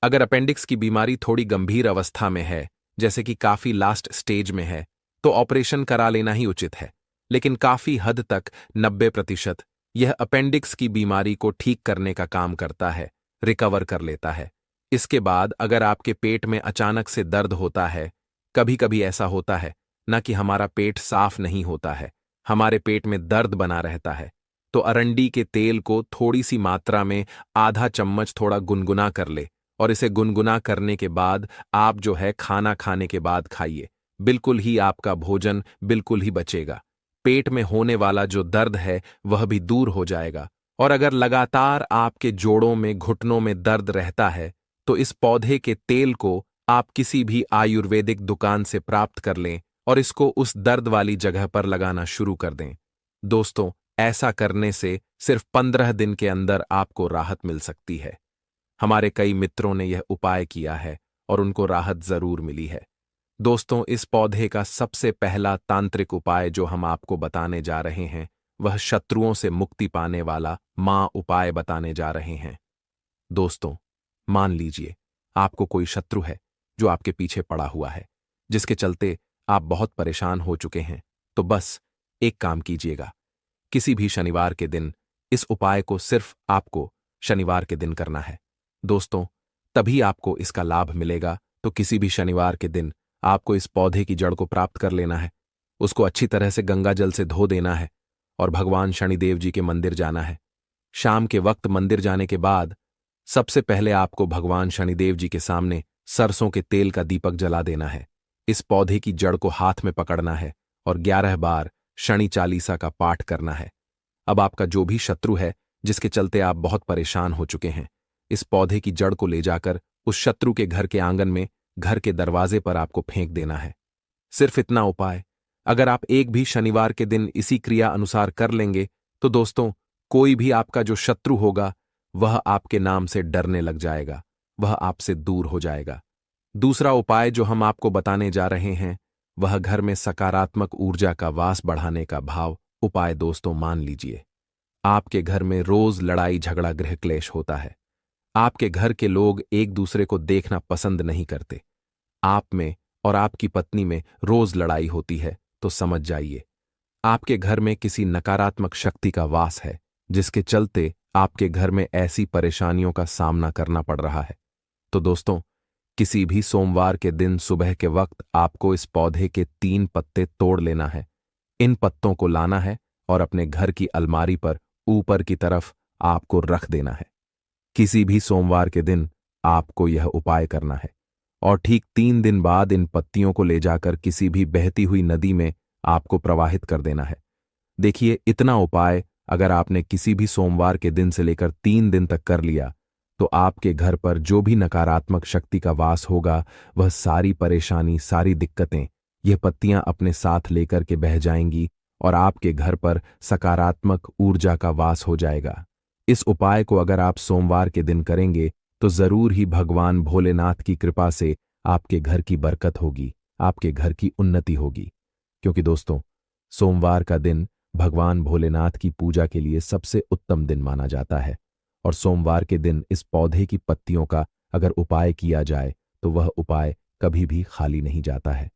[SPEAKER 1] अगर अपेंडिक्स की बीमारी थोड़ी गंभीर अवस्था में है, जैसे कि काफी लास्ट स्टेज में है, तो ऑपरेशन करा लेना ही उचित है। लेकिन काफी हद तक 90% यह अपेंडिक्स की बीमारी को ठीक करने का काम करता है, रिकवर कर लेता है। इसके बाद अगर आपके पेट में अचानक से दर्द होता है, कभी कभी ऐसा होता है ना कि हमारा पेट साफ नहीं होता है, हमारे पेट में दर्द बना रहता है, तो अरंडी के तेल को थोड़ी सी मात्रा में आधा चम्मच थोड़ा गुनगुना कर ले, और इसे गुनगुना करने के बाद आप जो है खाना खाने के बाद खाइए। बिल्कुल ही आपका भोजन बिल्कुल ही बचेगा। पेट में होने वाला जो दर्द है वह भी दूर हो जाएगा। और अगर लगातार आपके जोड़ों में, घुटनों में दर्द रहता है, तो इस पौधे के तेल को आप किसी भी आयुर्वेदिक दुकान से प्राप्त कर लें और इसको उस दर्द वाली जगह पर लगाना शुरू कर दें। दोस्तों, ऐसा करने से सिर्फ 15 दिन के अंदर आपको राहत मिल सकती है। हमारे कई मित्रों ने यह उपाय किया है और उनको राहत जरूर मिली है। दोस्तों, इस पौधे का सबसे पहला तांत्रिक उपाय जो हम आपको बताने जा रहे हैं, वह शत्रुओं से मुक्ति पाने वाला मां उपाय बताने जा रहे हैं। दोस्तों, मान लीजिए आपको कोई शत्रु है जो आपके पीछे पड़ा हुआ है, जिसके चलते आप बहुत परेशान हो चुके हैं। तो बस एक काम कीजिएगा, किसी भी शनिवार के दिन इस उपाय को सिर्फ आपको शनिवार के दिन करना है। दोस्तों, तभी आपको इसका लाभ मिलेगा। तो किसी भी शनिवार के दिन आपको इस पौधे की जड़ को प्राप्त कर लेना है, उसको अच्छी तरह से गंगा जल से धो देना है और भगवान शनिदेव जी के मंदिर जाना है। शाम के वक्त मंदिर जाने के बाद सबसे पहले आपको भगवान शनिदेव जी के सामने सरसों के तेल का दीपक जला देना है। इस पौधे की जड़ को हाथ में पकड़ना है और 11 बार शनि चालीसा का पाठ करना है। अब आपका जो भी शत्रु है जिसके चलते आप बहुत परेशान हो चुके हैं, इस पौधे की जड़ को ले जाकर उस शत्रु के घर के आंगन में, घर के दरवाजे पर आपको फेंक देना है। सिर्फ इतना उपाय अगर आप एक भी शनिवार के दिन इसी क्रिया अनुसार कर लेंगे, तो दोस्तों, कोई भी आपका जो शत्रु होगा वह आपके नाम से डरने लग जाएगा, वह आपसे दूर हो जाएगा। दूसरा उपाय जो हम आपको बताने जा रहे हैं, वह घर में सकारात्मक ऊर्जा का वास बढ़ाने का भाव उपाय। दोस्तों, मान लीजिए आपके घर में रोज लड़ाई झगड़ा गृह क्लेश होता है, आपके घर के लोग एक दूसरे को देखना पसंद नहीं करते, आप में और आपकी पत्नी में रोज लड़ाई होती है, तो समझ जाइए आपके घर में किसी नकारात्मक शक्ति का वास है, जिसके चलते आपके घर में ऐसी परेशानियों का सामना करना पड़ रहा है। तो दोस्तों, किसी भी सोमवार के दिन सुबह के वक्त आपको इस पौधे के 3 पत्ते तोड़ लेना है। इन पत्तों को लाना है और अपने घर की अलमारी पर ऊपर की तरफ आपको रख देना है। किसी भी सोमवार के दिन आपको यह उपाय करना है और ठीक 3 दिन बाद इन पत्तियों को ले जाकर किसी भी बहती हुई नदी में आपको प्रवाहित कर देना है। देखिए, इतना उपाय अगर आपने किसी भी सोमवार के दिन से लेकर 3 दिन तक कर लिया, तो आपके घर पर जो भी नकारात्मक शक्ति का वास होगा, वह सारी परेशानी, सारी दिक्कतें यह पत्तियां अपने साथ लेकर के बह जाएंगी और आपके घर पर सकारात्मक ऊर्जा का वास हो जाएगा। इस उपाय को अगर आप सोमवार के दिन करेंगे, तो जरूर ही भगवान भोलेनाथ की कृपा से आपके घर की बरकत होगी, आपके घर की उन्नति होगी। क्योंकि दोस्तों, सोमवार का दिन भगवान भोलेनाथ की पूजा के लिए सबसे उत्तम दिन माना जाता है और सोमवार के दिन इस पौधे की पत्तियों का अगर उपाय किया जाए, तो वह उपाय कभी भी खाली नहीं जाता है।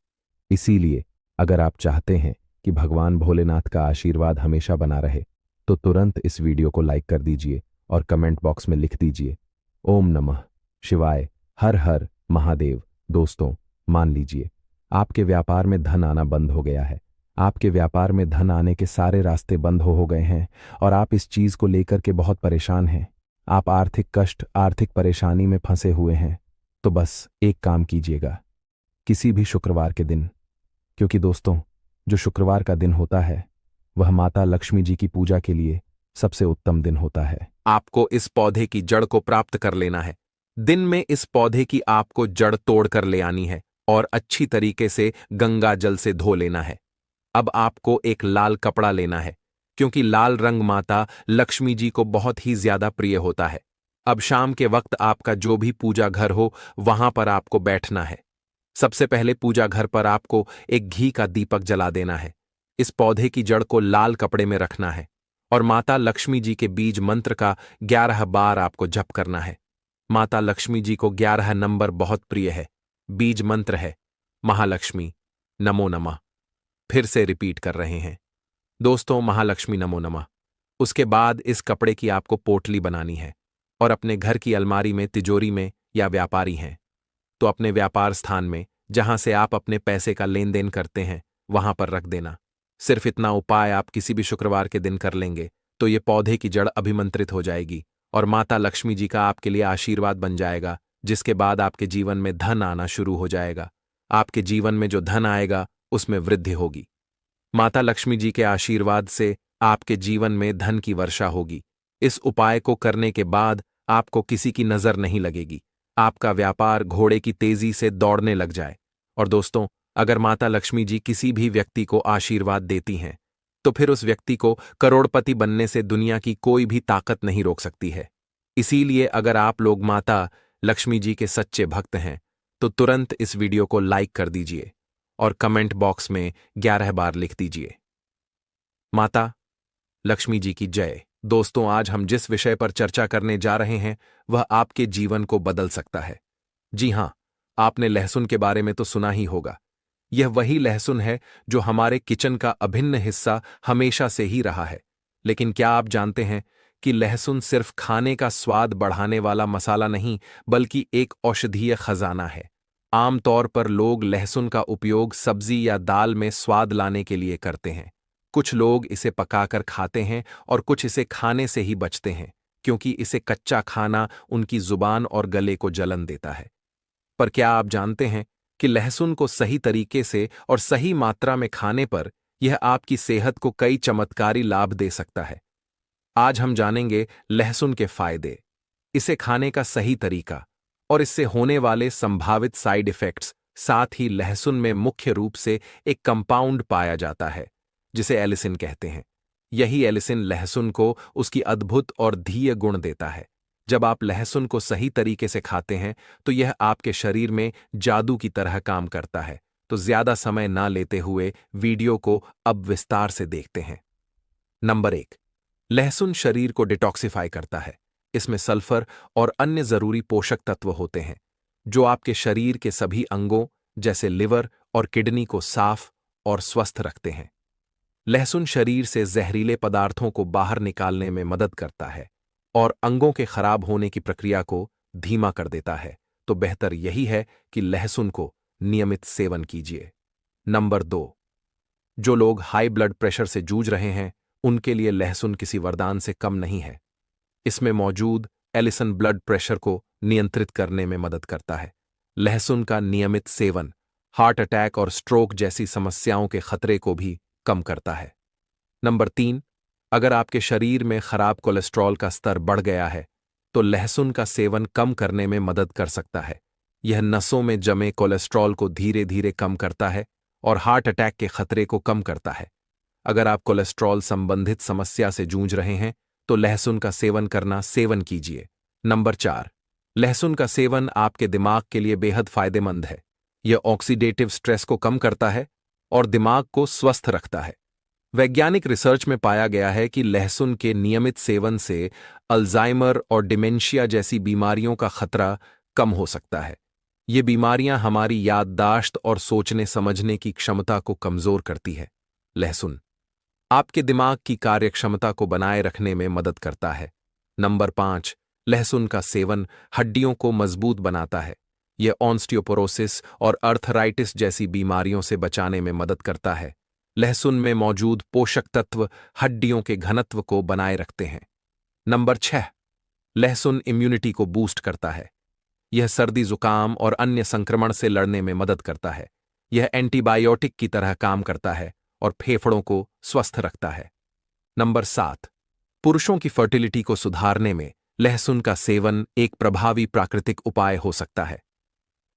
[SPEAKER 1] इसीलिए अगर आप चाहते हैं कि भगवान भोलेनाथ का आशीर्वाद हमेशा बना रहे, तो तुरंत इस वीडियो को लाइक कर दीजिए और कमेंट बॉक्स में लिख दीजिए ओम नमः शिवाय, हर हर महादेव। दोस्तों, मान लीजिए आपके व्यापार में धन आना बंद हो गया है, आपके व्यापार में धन आने के सारे रास्ते बंद हो गए हैं और आप इस चीज को लेकर के बहुत परेशान हैं, आप आर्थिक कष्ट, आर्थिक परेशानी में फंसे हुए हैं। तो बस एक काम कीजिएगा, किसी भी शुक्रवार के दिन, क्योंकि दोस्तों, जो शुक्रवार का दिन होता है वह माता लक्ष्मी जी की पूजा के लिए सबसे उत्तम दिन होता है। आपको इस पौधे की जड़ को प्राप्त कर लेना है। दिन में इस पौधे की आपको जड़ तोड़ कर ले आनी है और अच्छी तरीके से गंगा जल से धो लेना है। अब आपको एक लाल कपड़ा लेना है, क्योंकि लाल रंग माता लक्ष्मी जी को बहुत ही ज्यादा प्रिय होता है। अब शाम के वक्त आपका जो भी पूजा घर हो, वहां पर आपको बैठना है। सबसे पहले पूजा घर पर आपको एक घी का दीपक जला देना है। इस पौधे की जड़ को लाल कपड़े में रखना है और माता लक्ष्मी जी के बीज मंत्र का 11 बार आपको जप करना है। माता लक्ष्मी जी को 11 नंबर बहुत प्रिय है। बीज मंत्र है महालक्ष्मी नमो नमः। फिर से रिपीट कर रहे हैं दोस्तों, महालक्ष्मी नमो नमः। उसके बाद इस कपड़े की आपको पोटली बनानी है और अपने घर की अलमारी में, तिजोरी में, या व्यापारी हैं तो अपने व्यापार स्थान में, जहां से आप अपने पैसे का लेन देन करते हैं, वहां पर रख देना। सिर्फ इतना उपाय आप किसी भी शुक्रवार के दिन कर लेंगे, तो ये पौधे की जड़ अभिमंत्रित हो जाएगी और माता लक्ष्मी जी का आपके लिए आशीर्वाद बन जाएगा, जिसके बाद आपके जीवन में धन आना शुरू हो जाएगा। आपके जीवन में जो धन आएगा उसमें वृद्धि होगी। माता लक्ष्मी जी के आशीर्वाद से आपके जीवन में धन की वर्षा होगी। इस उपाय को करने के बाद आपको किसी की नजर नहीं लगेगी, आपका व्यापार घोड़े की तेजी से दौड़ने लग जाए। और दोस्तों, अगर माता लक्ष्मी जी किसी भी व्यक्ति को आशीर्वाद देती हैं, तो फिर उस व्यक्ति को करोड़पति बनने से दुनिया की कोई भी ताकत नहीं रोक सकती है। इसीलिए अगर आप लोग माता लक्ष्मी जी के सच्चे भक्त हैं, तो तुरंत इस वीडियो को लाइक कर दीजिए और कमेंट बॉक्स में 11 बार लिख दीजिए, माता लक्ष्मी जी की जय। दोस्तों, आज हम जिस विषय पर चर्चा करने जा रहे हैं वह आपके जीवन को बदल सकता है। जी हां, आपने लहसुन के बारे में तो सुना ही होगा। यह वही लहसुन है जो हमारे किचन का अभिन्न हिस्सा हमेशा से ही रहा है। लेकिन क्या आप जानते हैं कि लहसुन सिर्फ खाने का स्वाद बढ़ाने वाला मसाला नहीं, बल्कि एक औषधीय खजाना है। आमतौर पर लोग लहसुन का उपयोग सब्जी या दाल में स्वाद लाने के लिए करते हैं। कुछ लोग इसे पकाकर खाते हैं और कुछ इसे खाने से ही बचते हैं, क्योंकि इसे कच्चा खाना उनकी जुबान और गले को जलन देता है। पर क्या आप जानते हैं कि लहसुन को सही तरीके से और सही मात्रा में खाने पर यह आपकी सेहत को कई चमत्कारी लाभ दे सकता है। आज हम जानेंगे लहसुन के फायदे, इसे खाने का सही तरीका और इससे होने वाले संभावित साइड इफेक्ट्स। साथ ही लहसुन में मुख्य रूप से एक कंपाउंड पाया जाता है जिसे एलिसिन कहते हैं। यही एलिसिन लहसुन को उसकी अद्भुत और धीय गुण देता है। जब आप लहसुन को सही तरीके से खाते हैं तो यह आपके शरीर में जादू की तरह काम करता है। तो ज्यादा समय ना लेते हुए वीडियो को अब विस्तार से देखते हैं। नंबर 1, लहसुन शरीर को डिटॉक्सिफाई करता है। इसमें सल्फर और अन्य जरूरी पोषक तत्व होते हैं जो आपके शरीर के सभी अंगों जैसे लिवर और किडनी को साफ और स्वस्थ रखते हैं। लहसुन शरीर से जहरीले पदार्थों को बाहर निकालने में मदद करता है और अंगों के खराब होने की प्रक्रिया को धीमा कर देता है। तो बेहतर यही है कि लहसुन को नियमित सेवन कीजिए। नंबर 2, जो लोग हाई ब्लड प्रेशर से जूझ रहे हैं उनके लिए लहसुन किसी वरदान से कम नहीं है। इसमें मौजूद एलिसिन ब्लड प्रेशर को नियंत्रित करने में मदद करता है। लहसुन का नियमित सेवन हार्ट अटैक और स्ट्रोक जैसी समस्याओं के खतरे को भी कम करता है। नंबर 3, अगर आपके शरीर में खराब कोलेस्ट्रॉल का स्तर बढ़ गया है तो लहसुन का सेवन कम करने में मदद कर सकता है। यह नसों में जमे कोलेस्ट्रॉल को धीरे धीरे कम करता है और हार्ट अटैक के खतरे को कम करता है। अगर आप कोलेस्ट्रॉल संबंधित समस्या से जूझ रहे हैं तो लहसुन का सेवन कीजिए। नंबर 4, लहसुन का सेवन आपके दिमाग के लिए बेहद फायदेमंद है। यह ऑक्सीडेटिव स्ट्रेस को कम करता है और दिमाग को स्वस्थ रखता है। वैज्ञानिक रिसर्च में पाया गया है कि लहसुन के नियमित सेवन से अल्जाइमर और डिमेंशिया जैसी बीमारियों का खतरा कम हो सकता है। ये बीमारियां हमारी याददाश्त और सोचने समझने की क्षमता को कमजोर करती है। लहसुन आपके दिमाग की कार्यक्षमता को बनाए रखने में मदद करता है। नंबर 5, लहसुन का सेवन हड्डियों को मजबूत बनाता है। यह ऑस्टियोपोरोसिस और अर्थराइटिस जैसी बीमारियों से बचाने में मदद करता है। लहसुन में मौजूद पोषक तत्व हड्डियों के घनत्व को बनाए रखते हैं। नंबर 6, लहसुन इम्यूनिटी को बूस्ट करता है। यह सर्दी जुकाम और अन्य संक्रमण से लड़ने में मदद करता है। यह एंटीबायोटिक की तरह काम करता है और फेफड़ों को स्वस्थ रखता है। नंबर 7, पुरुषों की फर्टिलिटी को सुधारने में लहसुन का सेवन एक प्रभावी प्राकृतिक उपाय हो सकता है।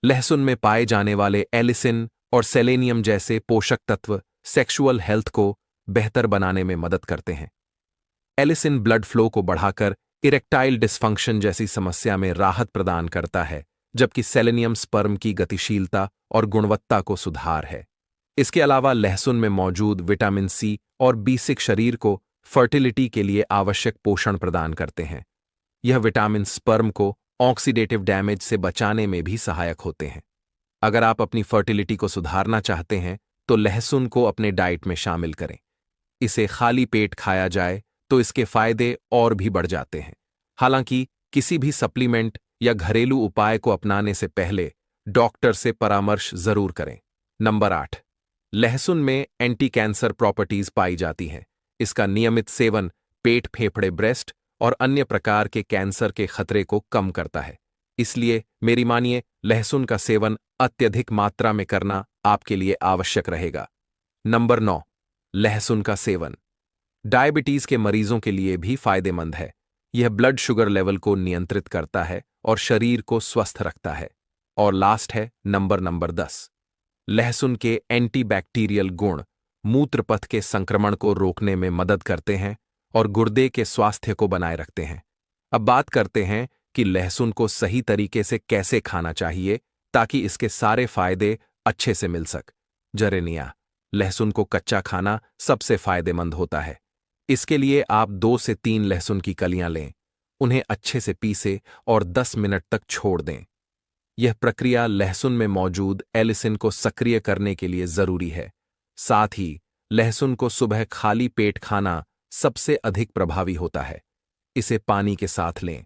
[SPEAKER 1] लहसुन में पाए जाने वाले एलिसिन और सेलेनियम जैसे पोषक तत्व सेक्सुअल हेल्थ को बेहतर बनाने में मदद करते हैं। एलिसिन ब्लड फ्लो को बढ़ाकर इरेक्टाइल डिस्फंक्शन जैसी समस्या में राहत प्रदान करता है, जबकि सेलेनियम स्पर्म की गतिशीलता और गुणवत्ता को सुधार है। इसके अलावा लहसुन में मौजूद विटामिन सी और B6 शरीर को फर्टिलिटी के लिए आवश्यक पोषण प्रदान करते हैं। यह विटामिन स्पर्म को ऑक्सीडेटिव डैमेज से बचाने में भी सहायक होते हैं। अगर आप अपनी फर्टिलिटी को सुधारना चाहते हैं तो लहसुन को अपने डाइट में शामिल करें। इसे खाली पेट खाया जाए तो इसके फायदे और भी बढ़ जाते हैं। हालांकि किसी भी सप्लीमेंट या घरेलू उपाय को अपनाने से पहले डॉक्टर से परामर्श जरूर करें। नंबर 8, लहसुन में एंटी कैंसर प्रॉपर्टीज पाई जाती हैं। इसका नियमित सेवन पेट, फेफड़े, ब्रेस्ट और अन्य प्रकार के कैंसर के खतरे को कम करता है। इसलिए मेरी मानिए, लहसुन का सेवन अत्यधिक मात्रा में करना आपके लिए आवश्यक रहेगा। नंबर 9, लहसुन का सेवन डायबिटीज के मरीजों के लिए भी फायदेमंद है। यह ब्लड शुगर लेवल को नियंत्रित करता है और शरीर को स्वस्थ रखता है। और लास्ट है नंबर 10, लहसुन के एंटीबैक्टीरियल गुण मूत्रपथ के संक्रमण को रोकने में मदद करते हैं और गुर्दे के स्वास्थ्य को बनाए रखते हैं। अब बात करते हैं कि लहसुन को सही तरीके से कैसे खाना चाहिए ताकि इसके सारे फायदे अच्छे से मिल सक। जरेनिया, लहसुन को कच्चा खाना सबसे फायदेमंद होता है। इसके लिए आप 2 से 3 लहसुन की कलियां लें, उन्हें अच्छे से पीसें और 10 मिनट तक छोड़ दें। यह प्रक्रिया लहसुन में मौजूद एलिसिन को सक्रिय करने के लिए जरूरी है। साथ ही लहसुन को सुबह खाली पेट खाना सबसे अधिक प्रभावी होता है। इसे पानी के साथ लें।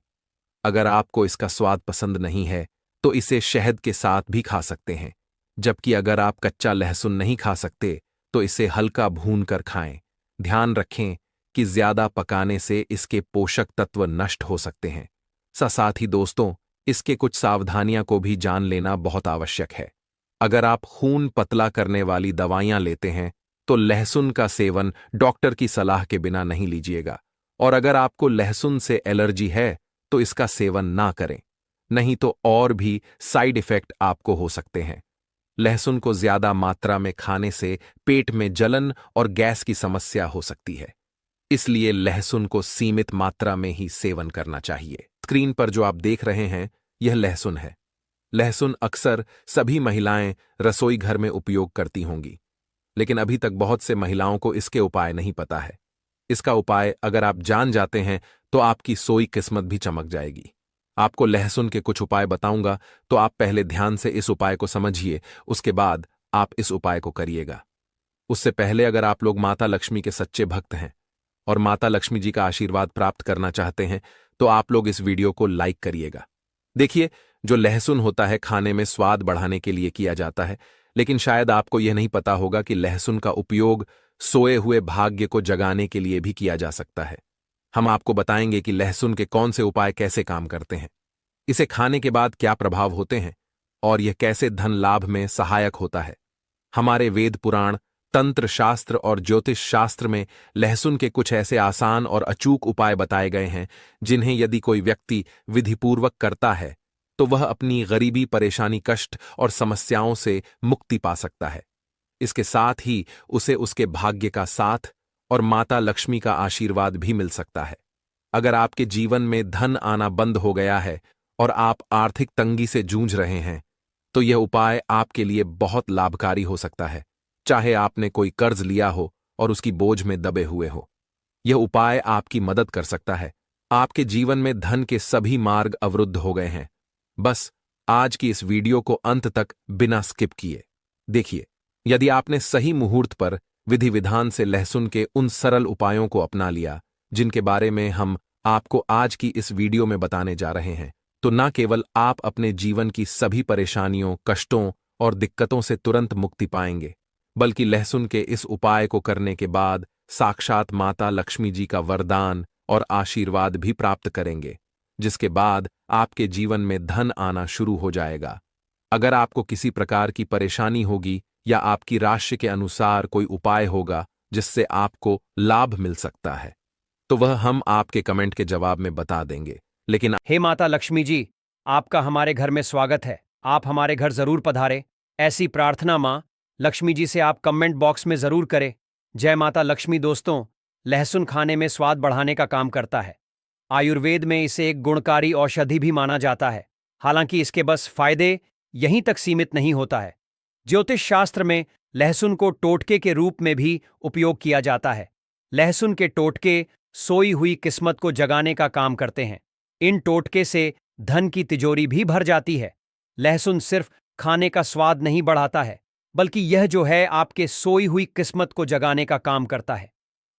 [SPEAKER 1] अगर आपको इसका स्वाद पसंद नहीं है तो इसे शहद के साथ भी खा सकते हैं, जबकि अगर आप कच्चा लहसुन नहीं खा सकते तो इसे हल्का भून कर खाएं। ध्यान रखें कि ज्यादा पकाने से इसके पोषक तत्व नष्ट हो सकते हैं। साथ ही दोस्तों, इसके कुछ सावधानियां को भी जान लेना बहुत आवश्यक है। अगर आप खून पतला करने वाली दवाइयां लेते हैं तो लहसुन का सेवन डॉक्टर की सलाह के बिना नहीं लीजिएगा, और अगर आपको लहसुन से एलर्जी है तो इसका सेवन ना करें, नहीं तो और भी साइड इफेक्ट आपको हो सकते हैं। लहसुन को ज्यादा मात्रा में खाने से पेट में जलन और गैस की समस्या हो सकती है, इसलिए लहसुन को सीमित मात्रा में ही सेवन करना चाहिए। स्क्रीन पर जो आप देख रहे हैं यह लहसुन है। लहसुन अक्सर सभी महिलाएं रसोई घर में उपयोग करती होंगी, लेकिन अभी तक बहुत से महिलाओं को इसके उपाय नहीं पता है। इसका उपाय अगर आप जान जाते हैं तो आपकी सोई किस्मत भी चमक जाएगी। आपको लहसुन के कुछ उपाय बताऊंगा, तो आप पहले ध्यान से इस उपाय को समझिए, उसके बाद आप इस उपाय को करिएगा। उससे पहले अगर आप लोग माता लक्ष्मी के सच्चे भक्त हैं और माता लक्ष्मी जी का आशीर्वाद प्राप्त करना चाहते हैं तो आप लोग इस वीडियो को लाइक करिएगा। देखिए, जो लहसुन होता है खाने में स्वाद बढ़ाने के लिए किया जाता है, लेकिन शायद आपको यह नहीं पता होगा कि लहसुन का उपयोग सोए हुए भाग्य को जगाने के लिए भी किया जा सकता है। हम आपको बताएंगे कि लहसुन के कौन से उपाय कैसे काम करते हैं, इसे खाने के बाद क्या प्रभाव होते हैं और यह कैसे धन लाभ में सहायक होता है। हमारे वेद पुराण, तंत्र शास्त्र और ज्योतिष शास्त्र में लहसुन के कुछ ऐसे आसान और अचूक उपाय बताए गए हैं जिन्हें यदि कोई व्यक्ति विधिपूर्वक करता है तो वह अपनी गरीबी, परेशानी, कष्ट और समस्याओं से मुक्ति पा सकता है। इसके साथ ही उसे उसके भाग्य का साथ और माता लक्ष्मी का आशीर्वाद भी मिल सकता है। अगर आपके जीवन में धन आना बंद हो गया है और आप आर्थिक तंगी से जूझ रहे हैं तो यह उपाय आपके लिए बहुत लाभकारी हो सकता है, चाहे आपने कोई कर्ज लिया हो और उसकी बोझ में दबे हुए हो। यह उपाय आपकी मदद कर सकता है। आपके जीवन में धन के सभी मार्ग अवरुद्ध हो गए हैं। बस आज की इस वीडियो को अंत तक बिना स्किप किए देखिए। यदि आपने सही मुहूर्त पर विधि विधान से लहसुन के उन सरल उपायों को अपना लिया जिनके बारे में हम आपको आज की इस वीडियो में बताने जा रहे हैं, तो न केवल आप अपने जीवन की सभी परेशानियों, कष्टों और दिक्कतों से तुरंत मुक्ति पाएंगे, बल्कि लहसुन के इस उपाय को करने के बाद साक्षात माता लक्ष्मी जी का वरदान और आशीर्वाद भी प्राप्त करेंगे, जिसके बाद आपके जीवन में धन आना शुरू हो जाएगा। अगर आपको किसी प्रकार की परेशानी होगी या आपकी राशि के अनुसार कोई उपाय होगा जिससे आपको लाभ मिल सकता है, तो वह हम आपके कमेंट के जवाब में बता देंगे। लेकिन
[SPEAKER 2] हे माता लक्ष्मी जी, आपका हमारे घर में स्वागत है। आप हमारे घर जरूर पधारें। ऐसी प्रार्थना माँ लक्ष्मी जी से आप कमेंट बॉक्स में जरूर करें। जय माता लक्ष्मी। दोस्तों, लहसुन खाने में स्वाद बढ़ाने का काम करता है। आयुर्वेद में इसे एक गुणकारी औषधि भी माना जाता है। हालांकि इसके बस फायदे यहीं तक सीमित नहीं होता है। ज्योतिष शास्त्र में लहसुन को टोटके के रूप में भी उपयोग किया जाता है। लहसुन के टोटके सोई हुई किस्मत को जगाने का काम करते हैं। इन टोटके से धन की तिजोरी भी भर जाती है। लहसुन सिर्फ खाने का स्वाद नहीं बढ़ाता है, बल्कि यह जो है आपके सोई हुई किस्मत को जगाने का काम करता है,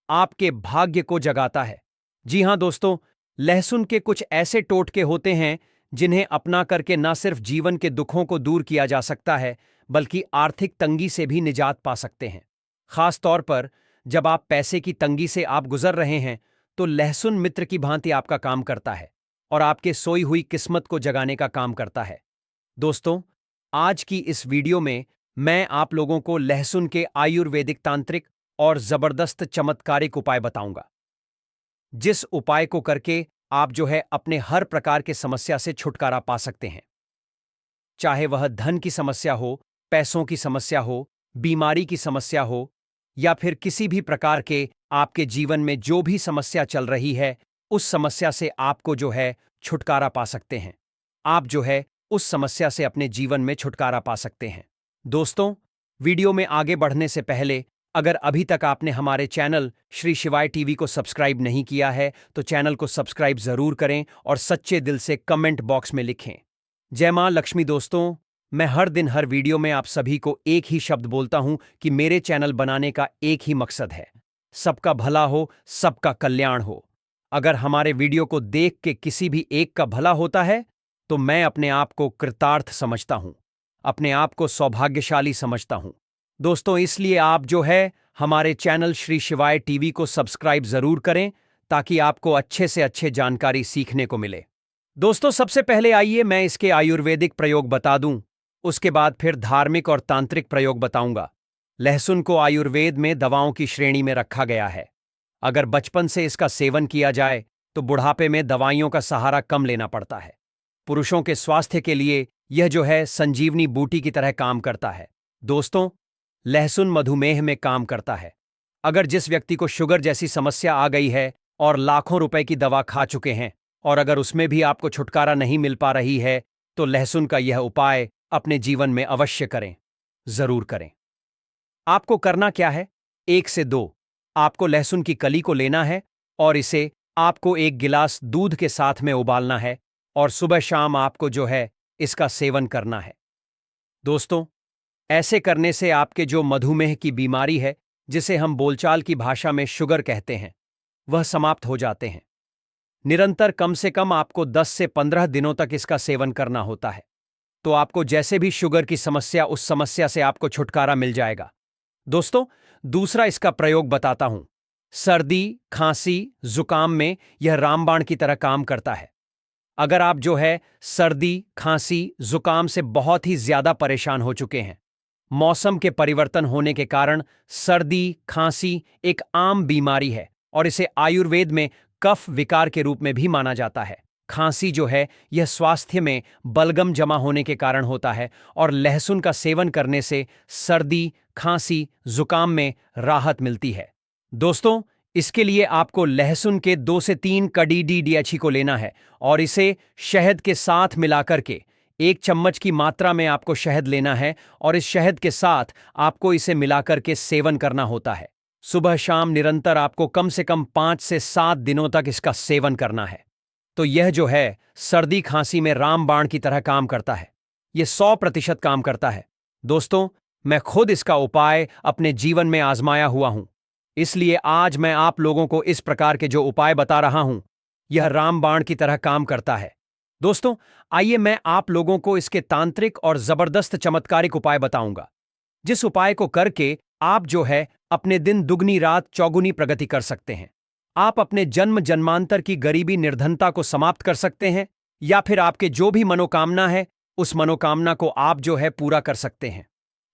[SPEAKER 2] आपके भाग्य को जगाता है। जी हां दोस्तों, लहसुन के कुछ ऐसे टोटके होते हैं जिन्हें अपना करके न सिर्फ जीवन के दुखों को दूर किया जा सकता है, बल्कि आर्थिक तंगी से भी निजात पा सकते हैं। खास तौर पर जब आप पैसे की तंगी से आप गुजर रहे हैं तो लहसुन मित्र की भांति आपका काम करता है और आपके सोई हुई किस्मत को जगाने का काम करता है। दोस्तों, आज की इस वीडियो में मैं आप लोगों को लहसुन के आयुर्वेदिक तांत्रिक और जबरदस्त चमत्कारिक उपाय बताऊंगा, जिस उपाय को करके आप जो है अपने हर प्रकार के समस्या से छुटकारा पा सकते हैं। चाहे वह धन की समस्या हो, पैसों की समस्या हो, बीमारी की समस्या हो, या फिर किसी भी प्रकार के आपके जीवन में जो भी समस्या चल रही है, उस समस्या से आपको जो है छुटकारा पा सकते हैं। आप जो है उस समस्या से अपने जीवन में छुटकारा पा सकते हैं। दोस्तों, वीडियो में आगे बढ़ने से पहले अगर अभी तक आपने हमारे चैनल श्री शिवाय टीवी को सब्सक्राइब नहीं किया है तो चैनल को सब्सक्राइब जरूर करें और सच्चे दिल से कमेंट बॉक्स में लिखें, जय मां लक्ष्मी। दोस्तों, मैं हर दिन हर वीडियो में आप सभी को एक ही शब्द बोलता हूं कि मेरे चैनल बनाने का एक ही मकसद है, सबका भला हो, सबका कल्याण हो। अगर हमारे वीडियो को देख के किसी भी एक का भला होता है तो मैं अपने आप को कृतार्थ समझता हूं, अपने आप को सौभाग्यशाली समझता हूं। दोस्तों, इसलिए आप जो है हमारे चैनल श्री शिवाय टीवी को सब्सक्राइब जरूर करें ताकि आपको अच्छे से अच्छे जानकारी सीखने को मिले। दोस्तों, सबसे पहले आइए मैं इसके आयुर्वेदिक प्रयोग बता दूं, उसके बाद फिर धार्मिक और तांत्रिक प्रयोग बताऊंगा। लहसुन को आयुर्वेद में दवाओं की श्रेणी में रखा गया है। अगर बचपन से इसका सेवन किया जाए तो बुढ़ापे में दवाइयों का सहारा कम लेना पड़ता है। पुरुषों के स्वास्थ्य के लिए यह जो है संजीवनी बूटी की तरह काम करता है। दोस्तों, लहसुन मधुमेह में काम करता है। अगर जिस व्यक्ति को शुगर जैसी समस्या आ गई है और लाखों रुपए की दवा खा चुके हैं और अगर उसमें भी आपको छुटकारा नहीं मिल पा रही है तो लहसुन का यह उपाय अपने जीवन में अवश्य करें, जरूर करें। आपको करना क्या है? 1 से 2 आपको लहसुन की कली को लेना है और इसे आपको 1 गिलास दूध के साथ में उबालना है और सुबह शाम आपको जो है इसका सेवन करना है। दोस्तों, ऐसे करने से आपके जो मधुमेह की बीमारी है, जिसे हम बोलचाल की भाषा में शुगर कहते हैं, वह समाप्त हो जाते हैं। निरंतर कम से कम आपको 10 से 15 दिनों तक इसका सेवन करना होता है, तो आपको जैसे भी शुगर की समस्या, उस समस्या से आपको छुटकारा मिल जाएगा। दोस्तों, दूसरा इसका प्रयोग बताता हूं। सर्दी, खांसी, जुकाम में यह रामबाण की तरह काम करता है। अगर आप जो है सर्दी, खांसी, जुकाम से बहुत ही ज्यादा परेशान हो चुके हैं, मौसम के परिवर्तन होने के कारण सर्दी, खांसी एक आम बीमारी है और इसे आयुर्वेद में कफ विकार के रूप में भी माना जाता है। खांसी जो है यह स्वास्थ्य में बलगम जमा होने के कारण होता है और लहसुन का सेवन करने से सर्दी, खांसी, जुकाम में राहत मिलती है। दोस्तों, इसके लिए आपको लहसुन के 2 से 3 कड़ी DDHE को लेना है और इसे शहद के साथ मिलाकर के 1 चम्मच की मात्रा में आपको शहद लेना है और इस शहद के साथ आपको इसे मिलाकर के सेवन करना होता है। सुबह शाम निरंतर आपको कम से कम 5 से 7 दिनों तक इसका सेवन करना है। तो यह जो है सर्दी खांसी में रामबाण की तरह काम करता है। यह 100% काम करता है। दोस्तों, मैं खुद इसका उपाय अपने जीवन में आजमाया हुआ हूं, इसलिए आज मैं आप लोगों को इस प्रकार के जो उपाय बता रहा हूं, यह रामबाण की तरह काम करता है। दोस्तों, आइए मैं आप लोगों को इसके तांत्रिक और जबरदस्त चमत्कारिक उपाय बताऊंगा, जिस उपाय को करके आप जो है अपने दिन दुगनी रात चौगुनी प्रगति कर सकते हैं। आप अपने जन्म जन्मांतर की गरीबी निर्धनता को समाप्त कर सकते हैं या फिर आपके जो भी मनोकामना है उस मनोकामना को आप जो है पूरा कर सकते हैं।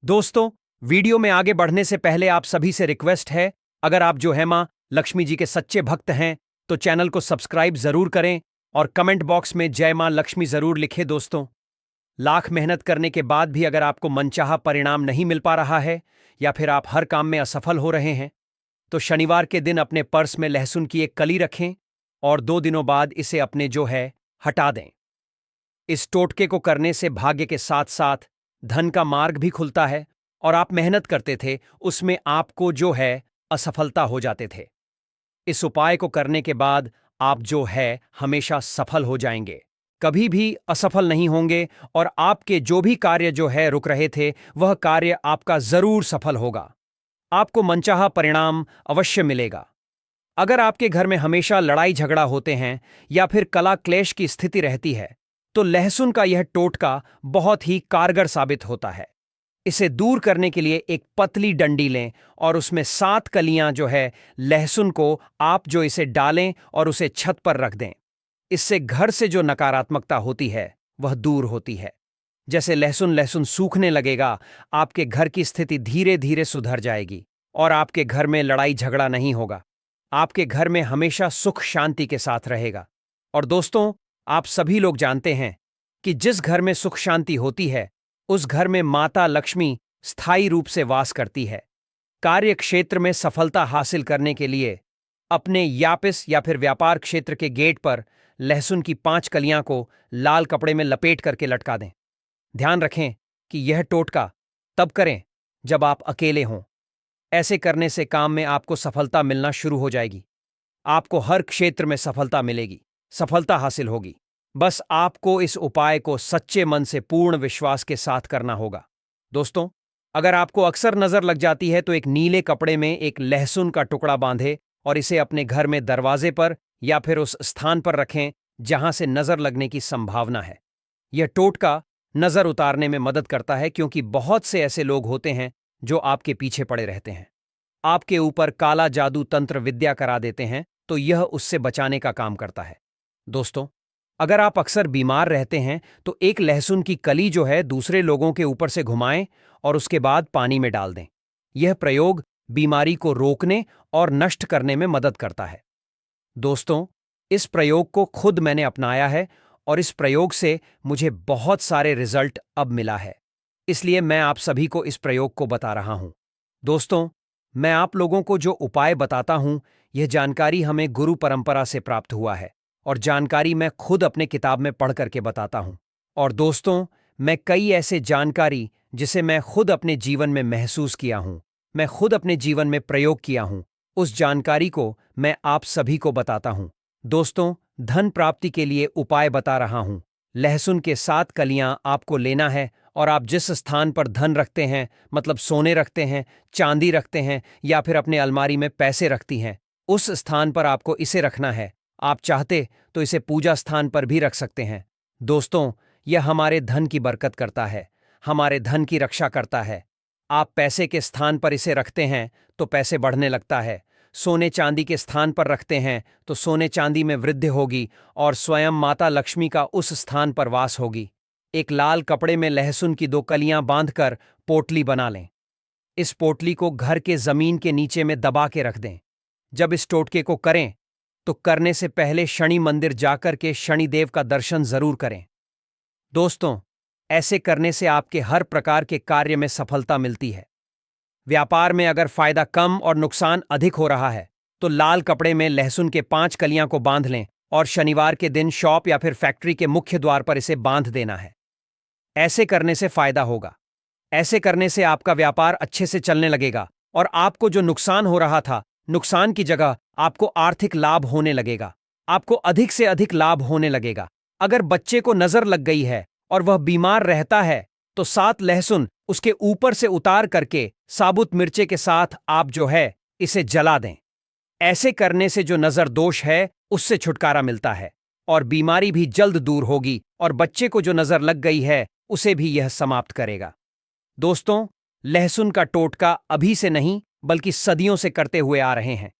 [SPEAKER 2] दोस्तों, वीडियो में आगे बढ़ने से पहले आप सभी से रिक्वेस्ट है, अगर आप जो है मां लक्ष्मी जी के सच्चे भक्त हैं तो चैनल को सब्सक्राइब जरूर करें और कमेंट बॉक्स में जय मां लक्ष्मी जरूर लिखें। दोस्तों, लाख मेहनत करने के बाद भी अगर आपको मनचाहा परिणाम नहीं मिल पा रहा है या फिर आप हर काम में असफल हो रहे हैं तो शनिवार के दिन अपने पर्स में लहसुन की 1 कली रखें और 2 दिनों बाद इसे अपने जो है हटा दें। इस टोटके को करने से भाग्य के साथ साथ धन का मार्ग भी खुलता है और आप मेहनत करते थे उसमें आपको जो है असफलता हो जाते थे। इस उपाय को करने के बाद आप जो है हमेशा सफल हो जाएंगे, कभी भी असफल नहीं होंगे और आपके जो भी कार्य जो है रुक रहे थे वह कार्य आपका जरूर सफल होगा। आपको मनचाहा परिणाम अवश्य मिलेगा। अगर आपके घर में हमेशा लड़ाई झगड़ा होते हैं या फिर कला क्लेश की स्थिति रहती है तो लहसुन का यह टोटका बहुत ही कारगर साबित होता है। इसे दूर करने के लिए एक पतली डंडी लें और उसमें 7 कलियां जो है लहसुन को आप जो इसे डालें और उसे छत पर रख दें। इससे घर से जो नकारात्मकता होती है वह दूर होती है। जैसे लहसुन लहसुन सूखने लगेगा, आपके घर की स्थिति धीरे धीरे सुधर जाएगी और आपके घर में लड़ाई झगड़ा नहीं होगा। आपके घर में हमेशा सुख शांति के साथ रहेगा। और दोस्तों, आप सभी लोग जानते हैं कि जिस घर में सुख शांति होती है उस घर में माता लक्ष्मी स्थायी रूप से वास करती है। कार्य क्षेत्र में सफलता हासिल करने के लिए अपने यापिस या फिर व्यापार क्षेत्र के गेट पर लहसुन की 5 कलियां को लाल कपड़े में लपेट करके लटका दें। ध्यान रखें कि यह टोटका तब करें जब आप अकेले हों। ऐसे करने से काम में आपको सफलता मिलना शुरू हो जाएगी। आपको हर क्षेत्र में सफलता मिलेगी, सफलता हासिल होगी। बस आपको इस उपाय को सच्चे मन से पूर्ण विश्वास के साथ करना होगा। दोस्तों, अगर आपको अक्सर नजर लग जाती है तो एक नीले कपड़े में एक लहसुन का टुकड़ा बांधे और इसे अपने घर में दरवाजे पर या फिर उस स्थान पर रखें जहां से नजर लगने की संभावना है। यह टोटका नजर उतारने में मदद करता है क्योंकि बहुत से ऐसे लोग होते हैं जो आपके पीछे पड़े रहते हैं, आपके ऊपर काला जादू तंत्र विद्या करा देते हैं, तो यह उससे बचाने का काम करता है। दोस्तों, अगर आप अक्सर बीमार रहते हैं तो एक लहसुन की कली जो है दूसरे लोगों के ऊपर से घुमाएं और उसके बाद पानी में डाल दें। यह प्रयोग बीमारी को रोकने और नष्ट करने में मदद करता है। दोस्तों, इस प्रयोग को खुद मैंने अपनाया है और इस प्रयोग से मुझे बहुत सारे रिजल्ट अब मिला है। इसलिए मैं आप सभी को इस प्रयोग को बता रहा हूं। दोस्तों, मैं आप लोगों को जो उपाय बताता हूं, यह जानकारी हमें गुरु परंपरा से प्राप्त हुआ है और जानकारी मैं खुद अपने किताब में पढ़ करके बताता हूं। और दोस्तों, मैं कई ऐसे जानकारी जिसे मैं खुद अपने जीवन में महसूस किया हूं, मैं खुद अपने जीवन में प्रयोग किया हूं, उस जानकारी को मैं आप सभी को बताता हूं। दोस्तों, धन प्राप्ति के लिए उपाय बता रहा हूं। लहसुन के 7 कलियां आपको लेना है और आप जिस स्थान पर धन रखते हैं, मतलब सोने रखते हैं, चांदी रखते हैं या फिर अपने अलमारी में पैसे रखती हैं, उस स्थान पर आपको इसे रखना है। आप चाहते तो इसे पूजा स्थान पर भी रख सकते हैं। दोस्तों, यह हमारे धन की बरकत करता है, हमारे धन की रक्षा करता है। आप पैसे के स्थान पर इसे रखते हैं तो पैसे बढ़ने लगता है। सोने चांदी के स्थान पर रखते हैं तो सोने चांदी में वृद्धि होगी और स्वयं माता लक्ष्मी का उस स्थान पर वास होगी। एक लाल कपड़े में लहसुन की 2 कलियां बांधकर पोटली बना लें। इस पोटली को घर के जमीन के नीचे में दबा के रख दें। जब इस टोटके को करें तो करने से पहले शनि मंदिर जाकर के शनिदेव का दर्शन जरूर करें। दोस्तों, ऐसे करने से आपके हर प्रकार के कार्य में सफलता मिलती है। व्यापार में अगर फायदा कम और नुकसान अधिक हो रहा है तो लाल कपड़े में लहसुन के 5 कलियां को बांध लें और शनिवार के दिन शॉप या फिर फैक्ट्री के मुख्य द्वार पर इसे बांध देना है। ऐसे करने से फायदा होगा। ऐसे करने से आपका व्यापार अच्छे से चलने लगेगा और आपको जो नुकसान हो रहा था, नुकसान की जगह आपको आर्थिक लाभ होने लगेगा। आपको अधिक से अधिक लाभ होने लगेगा। अगर बच्चे को नजर लग गई है और वह बीमार रहता है तो 7 लहसुन उसके ऊपर से उतार करके साबुत मिर्चे के साथ आप जो है इसे जला दें। ऐसे करने से जो नजर दोष है उससे छुटकारा मिलता है और बीमारी भी जल्द दूर होगी और बच्चे को जो नजर लग गई है उसे भी यह समाप्त करेगा। दोस्तों, लहसुन का टोटका अभी से नहीं बल्कि सदियों से करते हुए आ रहे हैं,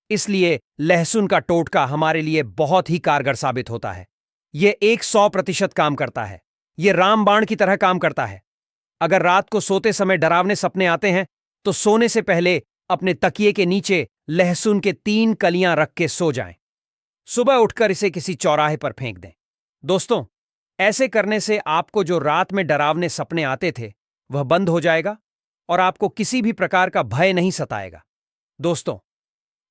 [SPEAKER 2] इसलिए लहसुन का टोटका हमारे लिए बहुत ही कारगर साबित होता है। यह 100% काम करता है। यह रामबाण की तरह काम करता है। अगर रात को सोते समय डरावने सपने आते हैं तो सोने से पहले अपने तकिए के नीचे लहसुन के 3 कलियां रख के सो जाएं। सुबह उठकर इसे किसी चौराहे पर फेंक दें। दोस्तों, ऐसे करने से आपको जो रात में डरावने सपने आते थे वह बंद हो जाएगा और आपको किसी भी प्रकार का भय नहीं सताएगा। दोस्तों,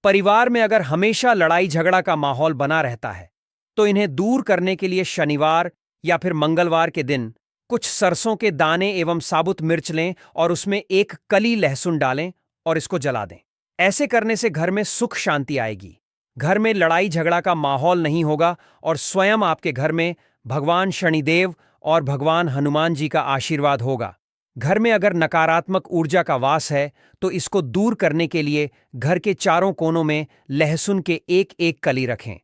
[SPEAKER 2] परिवार में अगर हमेशा लड़ाई झगड़ा का माहौल बना रहता है तो इन्हें दूर करने के लिए शनिवार या फिर मंगलवार के दिन कुछ सरसों के दाने एवं साबुत मिर्च लें और उसमें 1 कली लहसुन डालें और इसको जला दें। ऐसे करने से घर में सुख शांति आएगी, घर में लड़ाई झगड़ा का माहौल नहीं होगा और स्वयं आपके घर में भगवान शनिदेव और भगवान हनुमान जी का आशीर्वाद होगा। घर में अगर नकारात्मक ऊर्जा का वास है तो इसको दूर करने के लिए घर के चारों कोनों में लहसुन के 1-1 कली रखें।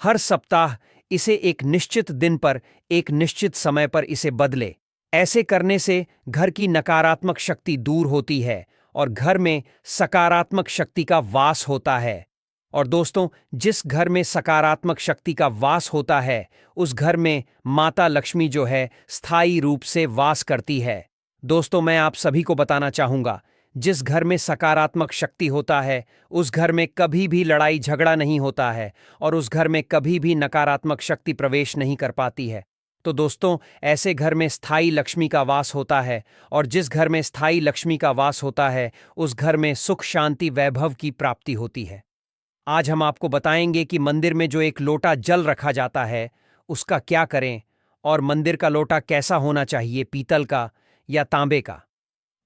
[SPEAKER 2] हर सप्ताह इसे एक निश्चित दिन पर एक निश्चित समय पर इसे बदले। ऐसे करने से घर की नकारात्मक शक्ति दूर होती है और घर में सकारात्मक शक्ति का वास होता है। और दोस्तों, जिस घर में सकारात्मक शक्ति का वास होता है उस घर में माता लक्ष्मी जो है स्थायी रूप से वास करती है। दोस्तों, मैं आप सभी को बताना चाहूंगा, जिस घर में सकारात्मक शक्ति होता है उस घर में कभी भी लड़ाई झगड़ा नहीं होता है और उस घर में कभी भी नकारात्मक शक्ति प्रवेश नहीं कर पाती है। तो दोस्तों, ऐसे घर में स्थायी लक्ष्मी का वास होता है और जिस घर में स्थायी लक्ष्मी का वास होता है उस घर में सुख शांति वैभव की प्राप्ति होती है। आज हम आपको बताएंगे कि मंदिर में जो एक लोटा जल रखा जाता है उसका क्या करें, और मंदिर का लोटा कैसा होना चाहिए, पीतल का या तांबे का।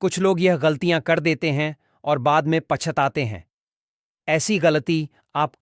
[SPEAKER 2] कुछ लोग यह गलतियां कर देते हैं और बाद में पछताते हैं। ऐसी गलती आप